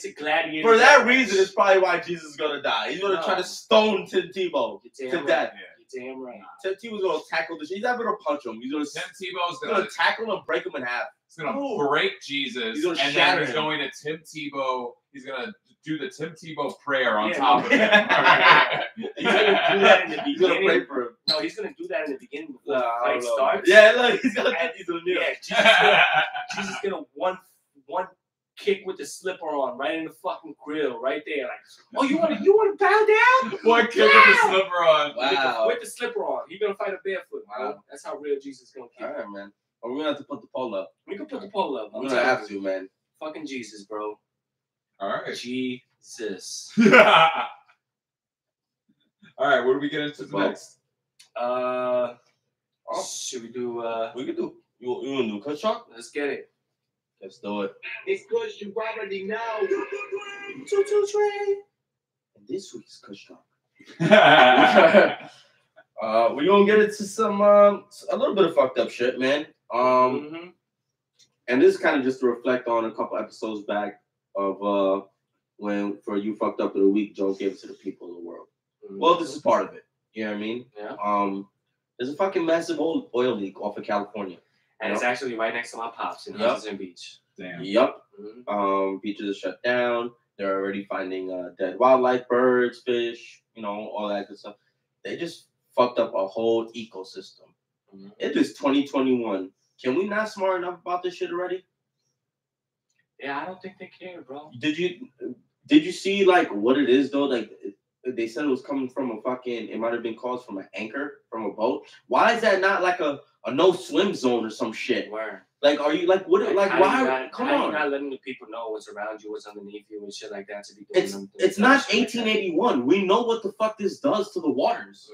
a gladiator. For that reason, it's probably why Jesus is gonna die. He's gonna try to stone Tim Tebow to death. You're damn right. Tim Tebow's gonna tackle the shit. He's not gonna punch him. He's gonna Tim Tebow's gonna tackle him and break him in half. He's gonna break Jesus, He's gonna and shatter then he's him. going to Tim Tebow. He's gonna do the Tim Tebow prayer on top of it. He's gonna do that in the beginning. He's gonna pray for him. No, he's gonna do that in the beginning before the fight starts. Yeah, look, he's gonna kneel. Yeah, Jesus gonna one kick with the slipper on right in the fucking grill, right there. Like, oh, you wanna bow down? One kick with the slipper on. Wow. With the slipper on. He's gonna fight a barefoot. Wow. That's how real Jesus is gonna keep. All right, man. Or we're gonna have to put the poll up. We can put the poll up. We're gonna have to, man. Fucking Jesus, bro. All right. Jesus. All right, what do we get into next? Should we do we could do you wanna do cut shot? Let's get it. Let's do it. It's because you already know. Choo-choo train. And this week's cut shot. We're gonna get into some a little bit of fucked up shit, man. And this is kind of just to reflect on a couple episodes back of when for you fucked up of the week, Joe gave it to the people of the world. Well, this is part of it. You know what I mean? Yeah. There's a fucking massive oil leak off of California. And it's actually right next to my pops in Huntington Beach. Damn. Yep. Beaches are shut down. They're already finding dead wildlife, birds, fish, all that good stuff. They just fucked up a whole ecosystem. It is 2021. Can we not smart enough about this shit already? Yeah, I don't think they care, bro. Did you see like what it is though? Like they said it was coming from a fucking. It might have been caused from an anchor from a boat. Why is that not like a no swim zone or some shit? Where? Like, are you like what? Like why? Come on. You're not letting the people know what's around you, what's underneath you, and shit like that to be doing. It's not 1881. We know what the fuck this does to the waters.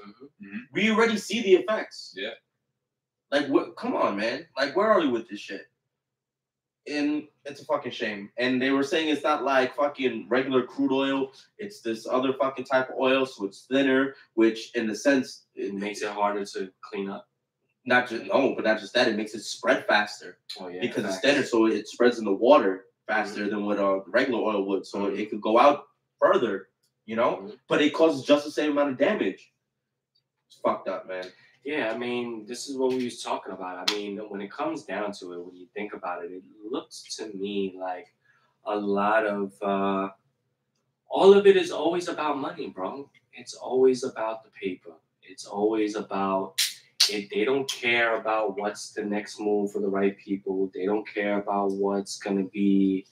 We already see the effects. Yeah. Like, what? Come on, man. Like, where are we with this shit? And it's a fucking shame. And they were saying it's not like fucking regular crude oil. It's this other fucking type of oil, so it's thinner, which in the sense it makes it harder to clean up. Not just that. It makes it spread faster. Oh yeah. Because it's thinner, so it spreads in the water faster than what regular oil would. So it could go out further, But it causes just the same amount of damage. It's fucked up, man. Yeah, I mean, this is what we was talking about. I mean, when it comes down to it, when you think about it, it looks to me like a lot of, all of it is always about money, bro. It's always about the paper. It's always about it. They don't care about what's the next move for the right people. They don't care about what's going to be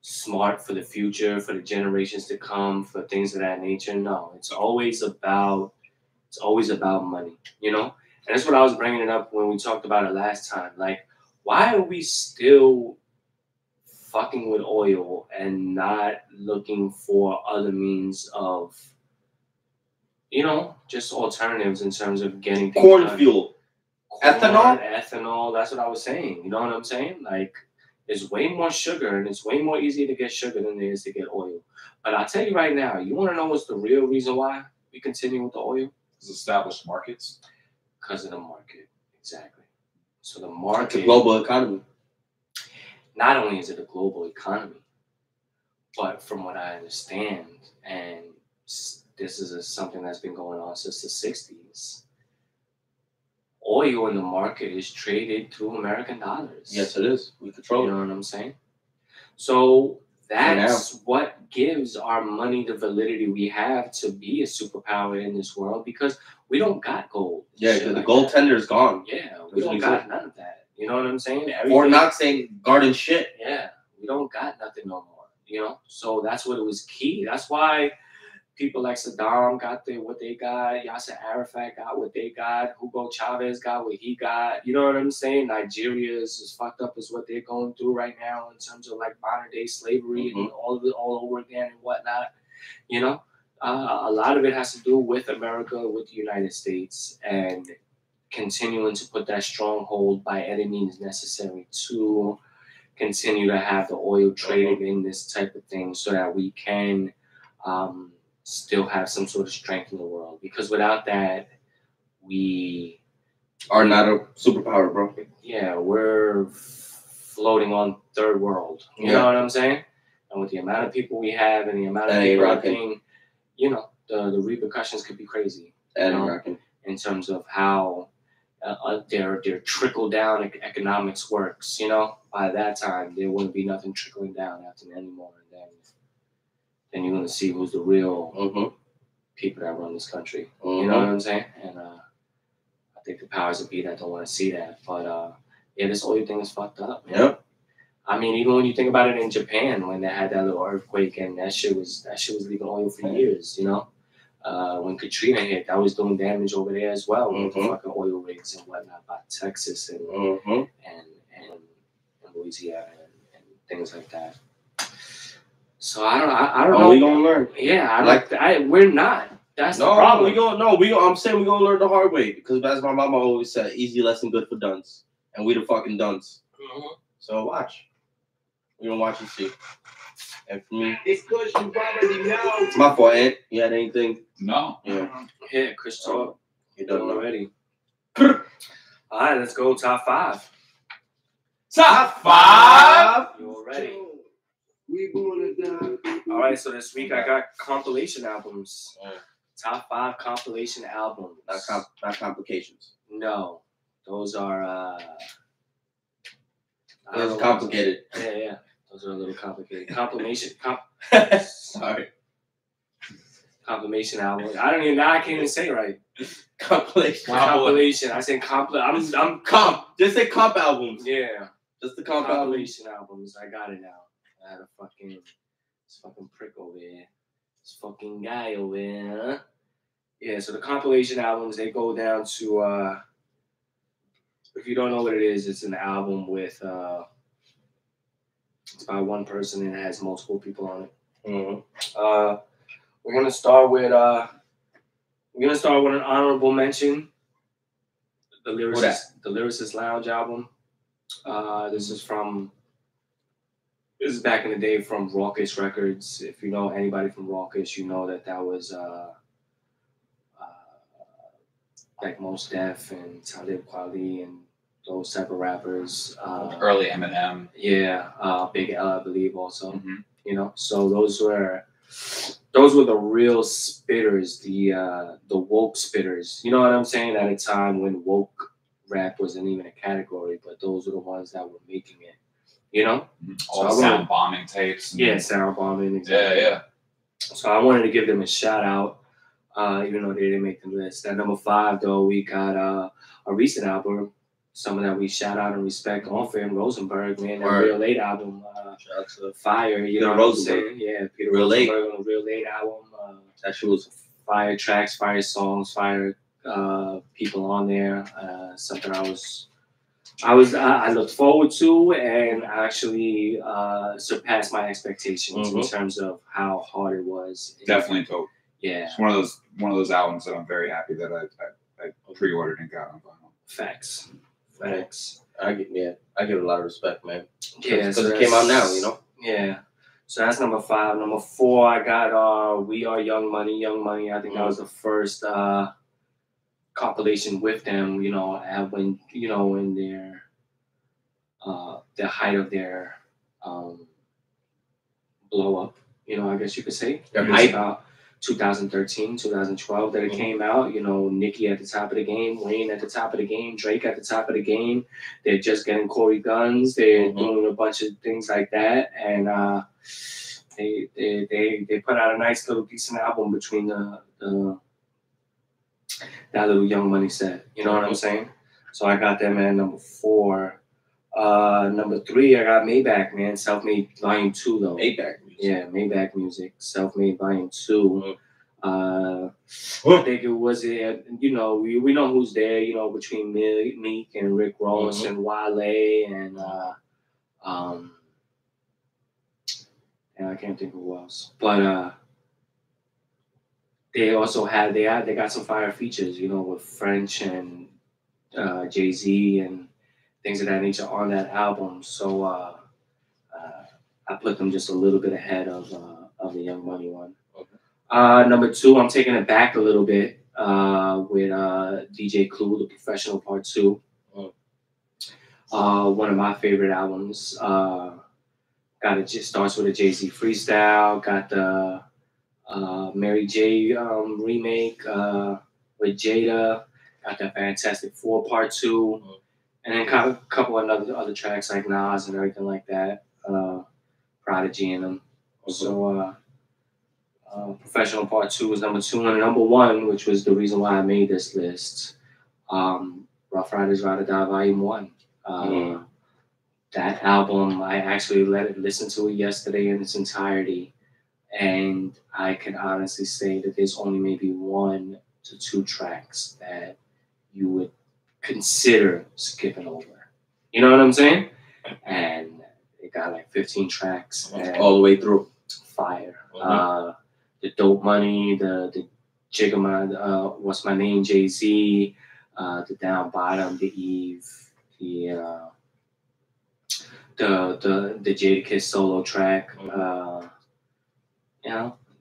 smart for the future, for the generations to come, for things of that nature. No, it's always about money, And that's what I was bringing it up when we talked about it last time. Like, why are we still fucking with oil and not looking for other means of, just alternatives in terms of getting things corn done? Fuel, ethanol. That's what I was saying. You know what I'm saying? Like, there's way more sugar, and it's way more easy to get sugar than there is to get oil. But I'll tell you right now, you want to know what's the real reason why we continue with the oil? Established markets. Because of the market, exactly. So the market, it's a global economy. Not only is it a global economy, but from what I understand, and this is something that's been going on since the 60s, oil in the market is traded through American dollars. Yes, it is. We control it. You know what I'm saying? So that's what gives our money the validity we have to be a superpower in this world, because we don't got gold. Yeah, because the gold tender is gone. Yeah, we don't got none of that. You know what I'm saying? Fort Knox ain't guarding shit. Yeah, we don't got nothing no more. So that's what it was key. That's why people like Saddam got what they got. Yasser Arafat got what they got. Hugo Chavez got what he got. You know what I'm saying? Nigeria is as fucked up as what they're going through right now in terms of like modern day slavery and all of it all over again and whatnot. A lot of it has to do with America, with the United States, and continuing to put that stronghold by any means necessary to continue to have the oil traded in this type of thing, so that we can still have some sort of strength in the world. Because without that, we are not a superpower, bro. Yeah, we're floating on third world. You know what I'm saying? And with the amount of people we have and the amount of people being, you know, the repercussions could be crazy. In terms of how their trickle down economics works. You know, by that time there wouldn't be nothing trickling down after anymore. And then you're gonna see who's the real people that run this country. You know what I'm saying? And I think the powers that be that don't want to see that. But yeah, this oil thing is fucked up, man. Yep. I mean, even when you think about it in Japan, when they had that little earthquake and that shit was leaving oil for years, you know. When Katrina hit, that was doing damage over there as well with the fucking oil rigs and whatnot by Texas and Louisiana and things like that. So I don't know. We gonna learn. Yeah, we're not. That's the problem. I'm saying we gonna learn the hard way because as my mama always said, easy lesson good for dunce, and we the fucking dunce. So watch. We gonna watch and see. And for me, it's good you already know. My fault, Ant. You had anything? No. Yeah, Chris talk. You done already. All right, let's go top 5. Top 5. You all ready? We gonna die. All right, so this week I got compilation albums. Top 5 compilation albums. Not complications. No, those are. It's complicated. Yeah. Those are a little complicated. Sorry. Compilation album. I can't even say it right. Compilation. I said I'm comp. Just say comp albums. Yeah. Just the compilation albums. I got it now. I had this fucking prick over there. This fucking guy over there. Yeah, so the compilation albums, they go down to if you don't know what it is, it's an album with it's by one person and it has multiple people on it. We're gonna start with an honorable mention. The Lyricist Lounge album. This is back in the day from Raucous Records. If you know anybody from Raucous, you know that was like Mos Def and Talib Kweli and those type of rappers. Early Eminem. Yeah, Big L, I believe, also. You know, so those were the real spitters, the woke spitters. You know what I'm saying? At a time when woke rap wasn't even a category, but those were the ones that were making it. You know? All sound bombing tapes. Yeah, sound bombing. Exactly. Yeah. So I wanted to give them a shout out, even though they didn't make the list. At number 5, though, we got a recent album, someone that we shout out and respect on Fam Rosenberg, man. That Real Late album, fire. You know what I'm saying? Yeah, Peter Rosenberg on the Real Late album. That shit was fire tracks, fire songs, fire people on there. Something I looked forward to and actually surpassed my expectations in terms of how hard it was. Definitely dope. Yeah, it's one of those albums that I'm very happy that I pre-ordered and got on vinyl. Facts. I give it a lot of respect, man. Yeah, because it came out now, you know. Yeah. So that's number 5. Number 4, I got We Are Young Money. Young Money. I think that was the first compilation with them. You know, when in their the height of their blow up. You know, I guess you could say. About 2013, 2012 that it came out. You know, Nicki at the top of the game, Wayne at the top of the game, Drake at the top of the game. They're just getting Corey Guns. They're doing a bunch of things like that, and they put out a nice little decent album between that little Young Money set. You know what I'm saying? So I got them at number 4. Number 3, I got Maybach, man. Self-Made Volume 2, though. Maybach music. Yeah, Maybach music. Self-Made Volume 2. I think it was, you know, we know who's there, you know, between Meek and Rick Ross and Wale and I can't think of who else. But they also they got some fire features, you know, with French and Jay-Z and things of that nature on that album. So I put them just a little bit ahead of the Young Money one. Number 2, I'm taking it back a little bit. with DJ Clue, The Professional Part 2. One of my favorite albums. Just starts with a Jay-Z freestyle. Got the Mary J remake with Jada. Got that Fantastic Four Part 2. And then kind of a couple of other tracks like Nas and everything like that. Prodigy in them. So Professional Part 2 was number 2. And number 1, which was the reason why I made this list, Rough Riders Ride or Die Volume 1. That album, I actually listened to it yesterday in its entirety. And I can honestly say that there's only maybe 1 to 2 tracks that you would consider skipping over. You know what I'm saying? And it got like 15 tracks. All the way through. Fire. The Dope Money, the Jigga, What's My Name, Jay-Z, the Down Bottom, the Eve, the Jadakiss solo track.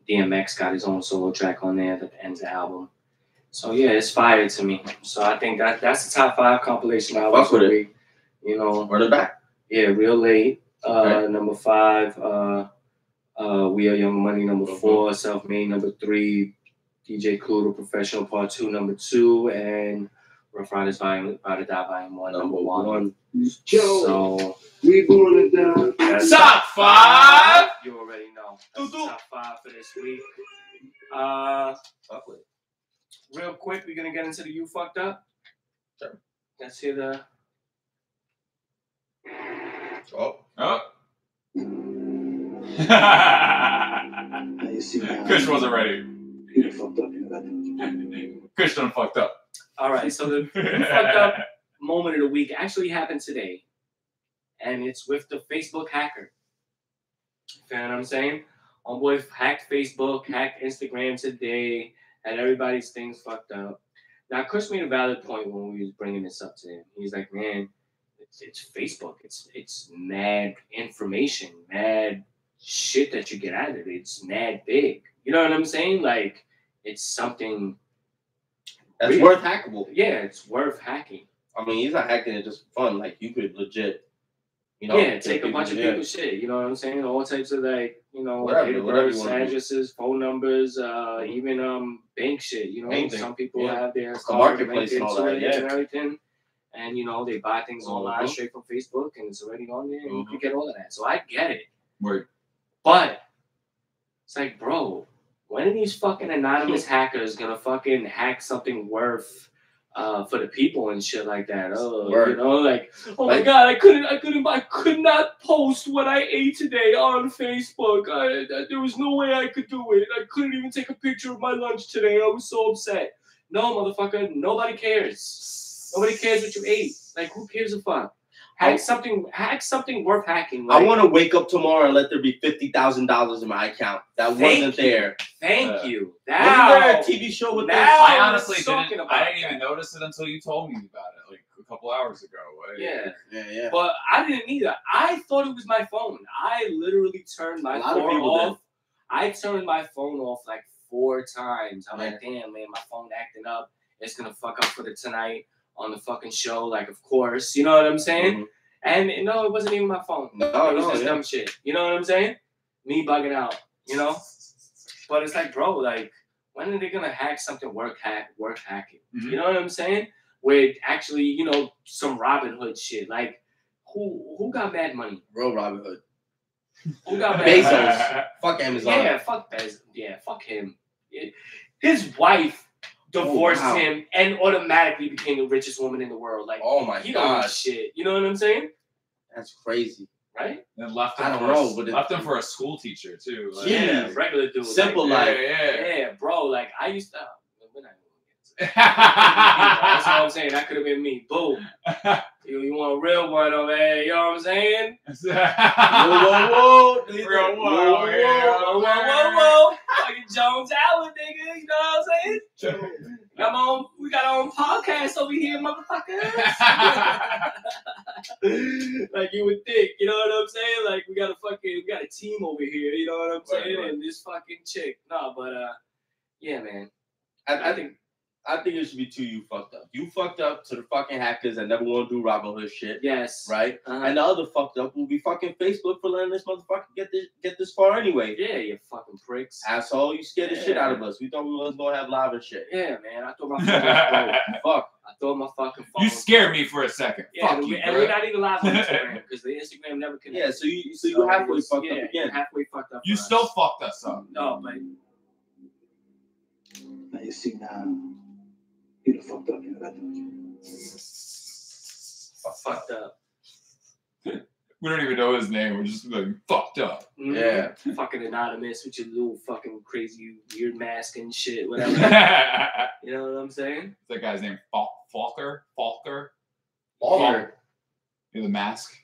DMX got his own solo track on there that ends the album. So yeah, it's fire to me. So I think that's the top 5 compilation albums for the week. You know, run it back. Yeah, Real Late. Number 5. We Are Young Money. Number 4. Self Made. Number 3. DJ Clue, The Professional Part 2. Number 2, and Rough Riders Ride or Die Volume 1. Number 1. So we going to die. Top 5. You already know. That's the top 5 for this week. Real quick, we're gonna get into the You Fucked Up. Sure. Let's hear the. Kush wasn't ready. Kush done fucked up. All right, so the You Fucked Up moment of the week actually happened today, and it's with the Facebook hacker. You know what I'm saying? Homeboy hacked Facebook, hacked Instagram today, had everybody's things fucked up. Now, Kush made a valid point when we was bringing this up to him. He's like, man, it's Facebook. It's mad information, mad shit that you get out of it. It's mad big. You know what I'm saying? Like, it's something that's worth hackable. Yeah, it's worth hacking. I mean, he's not hacking it just for fun. Like, you could legit, take a bunch of people's shit. You know what I'm saying? All types of date of birth, addresses, phone numbers, even bank shit. You know, some people have their marketplace and all that, and everything. And they buy things online straight from Facebook, and it's already on there, and you can get all of that. So I get it. Right. But it's like, bro, when are these fucking anonymous hackers gonna fucking hack something worth for the people and shit like that? My God, I could not post what I ate today on Facebook. There was no way I could do it. I couldn't even take a picture of my lunch today. I was so upset. No, motherfucker, nobody cares. Nobody cares what you ate. Like, who gives a fuck? Hack something worth hacking. Like, I want to wake up tomorrow and let there be $50,000 in my account that wasn't there. Thank you. Wasn't there a TV show with this? I honestly didn't. I didn't even notice it until you told me about it, like a couple hours ago. Yeah. But I didn't either. I thought it was my phone. I literally turned my phone off. I turned my phone off like 4 times. I'm like, damn, man, my phone acting up. It's gonna fuck up for tonight on the fucking show, like, of course, you know what I'm saying? And no, it wasn't even my phone. It was just dumb shit. You know what I'm saying? Me bugging out, But it's like, bro, like, when are they gonna hack something worth hacking? You know what I'm saying? With actually, some Robin Hood shit. Like, who got mad money? Real Robin Hood. Who got mad Bezos. Fuck Amazon. Yeah, fuck Bezos. Yeah, fuck him. His wife divorced him and automatically became the richest woman in the world. Like, oh my God, shit. You know what I'm saying? That's crazy, right? And left him for a school teacher too. Like, regular dude. Simple life. Yeah, bro. Like, I used to. That's what I'm saying. That could have been me. Boom. You want a real one over here? You know what I'm saying? Whoa. Real one. Whoa. Fucking Jones Allen, nigga. You know what I'm saying? We got our own podcast over here, motherfuckers. Like you would think. You know what I'm saying? Like we got a team over here. You know what I'm saying? Right. And this fucking chick. No, but yeah, man. I think I think it should be two you fucked up. You fucked up to the fucking hackers that never want to do Robin Hood shit. Yes. Right? And the other fucked up will be fucking Facebook for letting this motherfucker get this far anyway. Yeah, you fucking pricks. Asshole, you scared the shit out of us. We thought we wasn't going to have live and shit. Yeah, man. I thought my phone was broke. Fuck. I thought my fucking phone. You scared me for a second. Yeah, Fuck you, and we're not even live on Instagram because the Instagram never connected. Yeah, so you halfway fucked up again. Halfway fucked up. You still fucked us up. No, but now you see now. You done fucked up, you know that, don't you? Fucked up. We don't even know his name. We're just like fucked up. Mm-hmm. Yeah. Fucking anonymous with your little fucking crazy weird mask and shit, whatever. You know what I'm saying? That guy's name Falker. Yeah, the mask.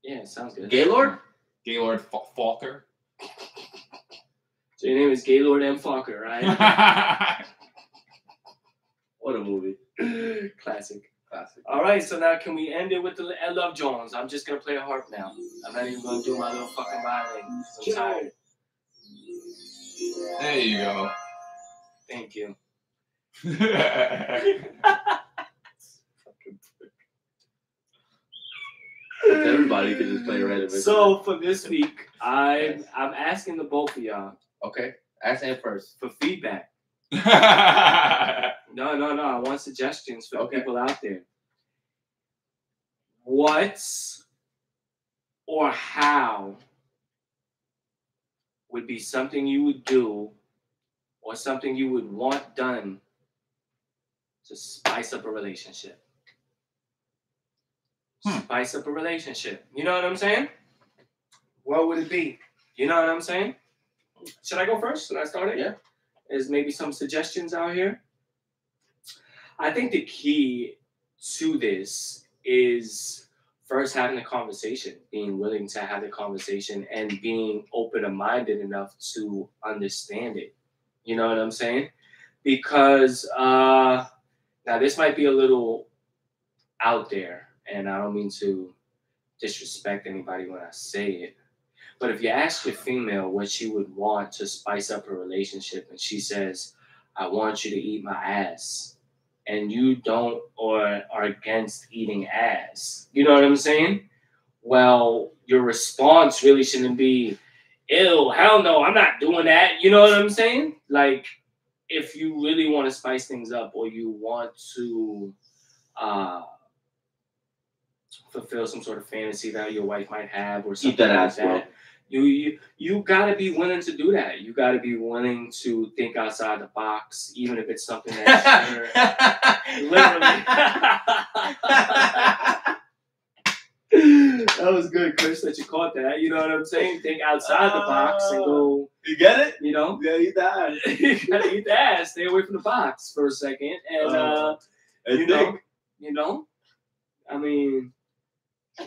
Yeah, sounds good. Gaylord Falker. So your name is Gaylord M. Falker, right? What a movie. Classic. All right, so now can we end it with the I Love Jones? I'm just going to play a harp now. I'm not even going to do my little fucking violin. I'm tired. There you go. Thank you. Everybody could just play random. So for this week, I'm asking the both of y'all. Okay. Ask him first. For feedback. No. I want suggestions for the people out there. What or how would be something you would do or something you would want done to spice up a relationship? Spice up a relationship. You know what I'm saying? What would it be? You know what I'm saying? Should I go first? Should I start it? Yeah. There's maybe some suggestions out here. I think the key to this is first having a conversation, being willing to have the conversation and being open-minded enough to understand it. You know what I'm saying? Because now this might be a little out there, and I don't mean to disrespect anybody when I say it. But if you ask your female what she would want to spice up her relationship, and she says, I want you to eat my ass, and you don't or are against eating ass, you know what I'm saying? Well, your response really shouldn't be, ew, hell no, I'm not doing that. You know what I'm saying? Like, if you really want to spice things up or you want to fulfill some sort of fantasy that your wife might have or something like that, you gotta be willing to do that. You gotta be willing to think outside the box, even if it's something that's literally. That was good, Chris, that you caught that. You know what I'm saying? Think outside the box and go. You get it? You know? You gotta eat the ass. You gotta eat the ass. Stay away from the box for a second. And you know? I mean,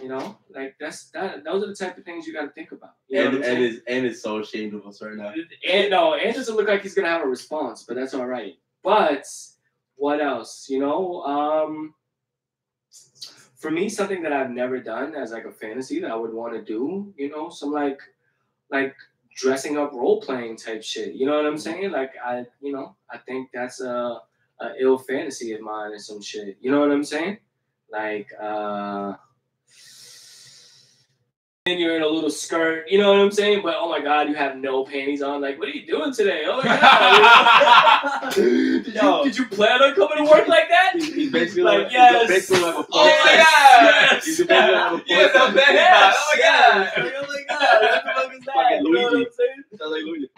you know, like those are the type of things you got to think about. And is so ashamed of us right now. And doesn't look like he's gonna have a response, but that's all right. But what else? You know, for me, something that I've never done as like a fantasy that I would want to do. You know, some like dressing up role playing type shit. You know what I'm saying? Like I think that's a ill fantasy of mine or some shit. You know what I'm saying? Like and you're in a little skirt, you know what I'm saying? But oh my God, you have no panties on. Like, what are you doing today? Oh my God! Did you plan on coming to work like that? He's basically like yes. Basically like a oh my God! Yes. He's basically like a yes. Oh my God! Oh my God! What the fuck is that? You know what I'm saying?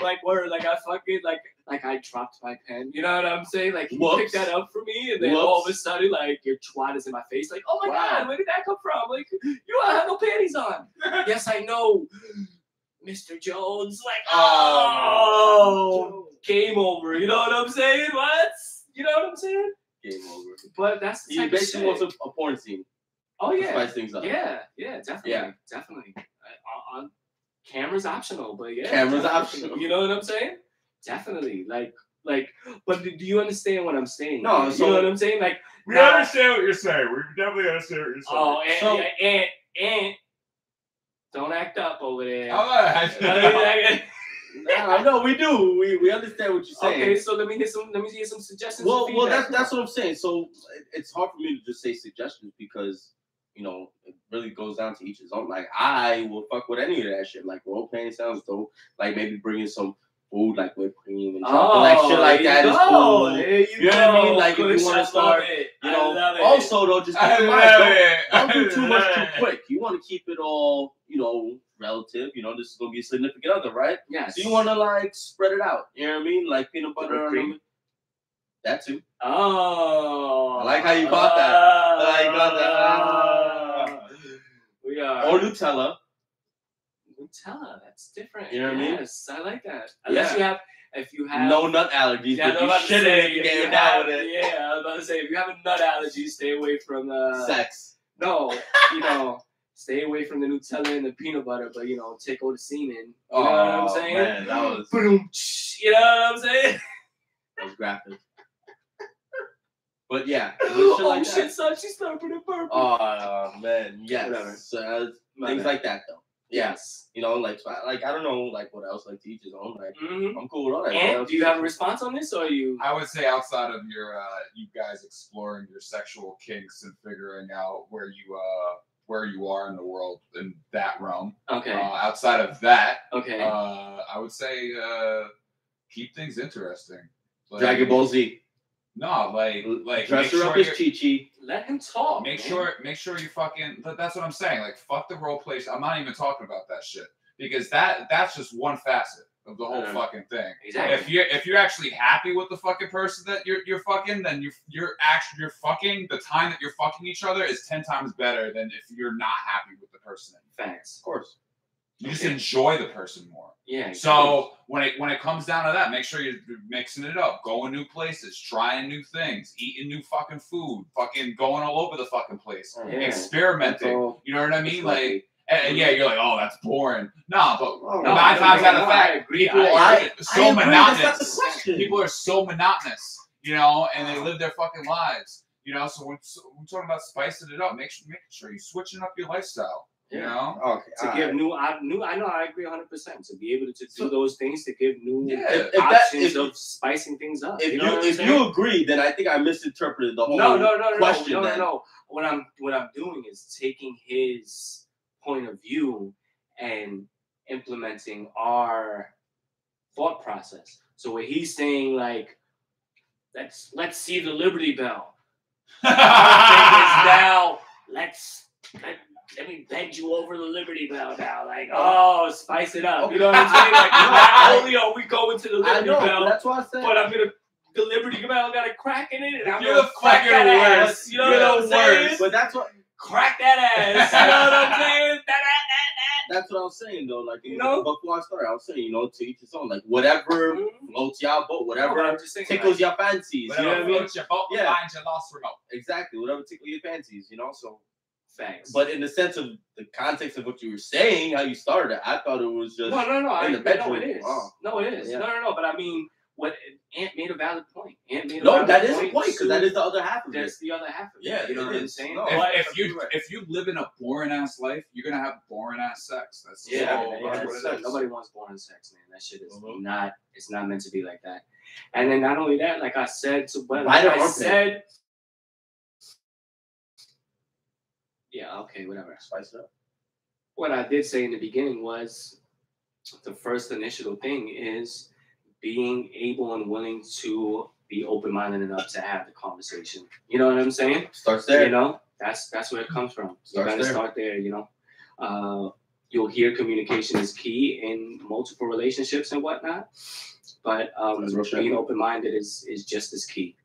Like word, like I fucking like I dropped my pen. You know what I'm saying? Like he picked that up for me, and then all of a sudden, like your twat is in my face. Like, oh my God, where did that come from? Like you don't have no panties on. Yes, I know, Mr. Jones. Like, game over. You know what I'm saying? What? You know what I'm saying? Game over. But that's the type he basically of shit. wants a porn scene. Oh yeah, spice things up. Yeah, definitely. On camera's optional, but yeah, camera's optional. You know what I'm saying? Definitely. Like, but do you understand what I'm saying? No, you know what I'm saying? Like, we understand what you're saying. We definitely understand what you're saying. Oh, and don't act up over there. I'm not acting up. No, we do. We understand what you're saying. Okay, so let me get some suggestions. Well, that's what I'm saying. So it's hard for me to just say suggestions because it really goes down to each his own. Like I will fuck with any of that shit. Like role playing sounds dope. Like maybe bringing some food like whipped cream and chocolate, like shit like that is cool. You know what I mean? Like if you want to start, Also though, just keep in mind, don't do too much too quick. You want to keep it all, relative. This is gonna be a significant other, right? Yeah. So you want to like spread it out. You know what I mean? Like peanut butter cream. That too. Oh. I like how you got that. I like how you got that. We are. Or Nutella. Nutella, that's different. You know what I mean? Yes, I like that. Unless if you have no nut allergies, yeah, but you shouldn't get down with it. Yeah, I was about to say if you have a nut allergy, stay away from sex. No, stay away from the Nutella and the peanut butter, but take all the semen. You know what I'm saying? Man, that was. You know what I'm saying? That was graphic. But yeah, shit, son, she started putting burp. Oh man, yes. Whatever. So, things like that though. Yes. Like I don't know, like what else, like to each his own. Like I'm cool with all that. And do you have a response on this, or you? I would say outside of your you guys exploring your sexual kinks and figuring out where you are in the world in that realm. Okay. Outside of that, okay. I would say keep things interesting. Like, Dragon Ball Z. No, like dress her up as Chi-Chi. Let him talk. Make sure you fucking. That's what I'm saying. Like fuck the role play. I'm not even talking about that shit because that's just one facet of the whole fucking thing. Exactly. If you're actually happy with the fucking person that you're fucking, then you're fucking. The time that you're fucking each other is 10 times better than if you're not happy with the person. Facts. Of course. You just enjoy the person more. Yeah. Exactly. So when it comes down to that, make sure you're mixing it up, going new places, trying new things, eating new fucking food, fucking going all over the fucking place, experimenting. You know what I mean? Like, you're like, oh, that's boring. No, but 9 times out of fact, people are so monotonous. People are so monotonous, and they live their fucking lives. So we're talking about spicing it up. Make sure you're switching up your lifestyle. Okay. To give new, I know, I agree 100%. To be able to do those things, to give new options of spicing things up. If you agree, then I think I misinterpreted the whole question. No. What I'm doing is taking his point of view and implementing our thought process. So what he's saying, like, let's see the Liberty Bell. Now let me bend you over the Liberty Bell now. Like, spice it up. You know what I'm saying? Like, not only are we going to the Liberty Bell, that's what I said. but the Liberty Bell got a crack in it, and I'm You're gonna crack that ass. You know what I'm saying? But that's what. Crack that ass. You know what I'm saying? That's what I was saying though. Like before I started, I was saying, to each his own. Like whatever floats y'all boat, whatever tickles your fancies. Whatever you know what I mean? Floats your boat, finds your lost remote. Exactly. Whatever tickles your fancies. So. Thanks. But in the sense of the context of what you were saying, how you started it, I thought it was just no. In the bedroom. No, it is. No, it is. Yeah. No. But I mean, what Ant made a valid point. That is a point because that is the other half of it. That's the other half of it. Yeah, you know what I'm saying. No, if you live in a boring ass life, you're gonna have boring ass sex. That's nobody wants boring sex, man. That shit is not. It's not meant to be like that. And then not only that, like I said, yeah, okay, whatever. Spice it up. What I did say in the beginning was the first initial thing is being able and willing to be open-minded enough to have the conversation. You know what I'm saying? Starts there. That's where it comes from. You gotta start there, You'll hear communication is key in multiple relationships and whatnot. But being open-minded is just as key.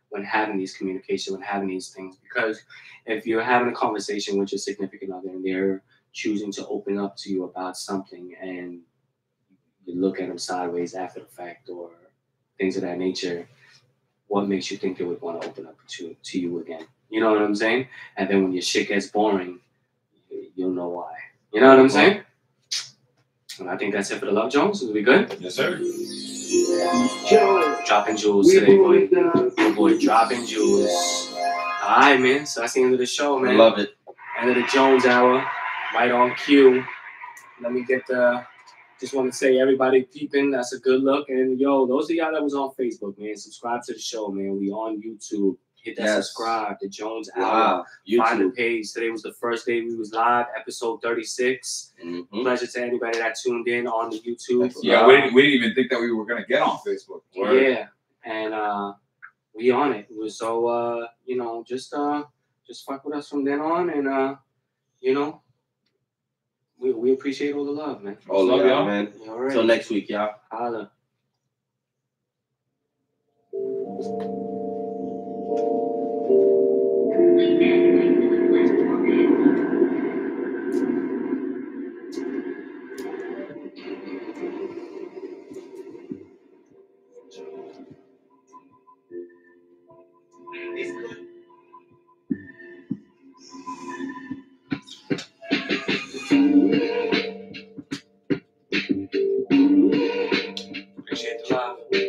When having these communication, when having these things, because if you're having a conversation with your significant other and they're choosing to open up to you about something and you look at them sideways after the fact or things of that nature, what makes you think they would want to open up to you again? You know what I'm saying? And then when your shit gets boring, you'll know why. You know what I'm saying? And I think that's it for the Love Jones. Is we good? Yes, sir. Dropping jewels today, boy. Oh boy, dropping jewels. Alright, man. So that's the end of the show, man. Love it. End of the Jones hour. Right on cue. Let me get the Just want to say, everybody peeping, that's a good look. And yo, those of y'all that was on Facebook, man, subscribe to the show, man. We on YouTube. Hit that subscribe. The Jones Hour. Find the page. Today was the first day we was live, episode 36. Mm-hmm. Pleasure to anybody that tuned in on the YouTube. Yeah, we didn't even think that we were gonna get on Facebook. Yeah, and we on it. So you know, just fuck with us from then on, and you know. We appreciate all the love, man. All the love, man. All right. Till next week, y'all. Holla. Appreciate the love.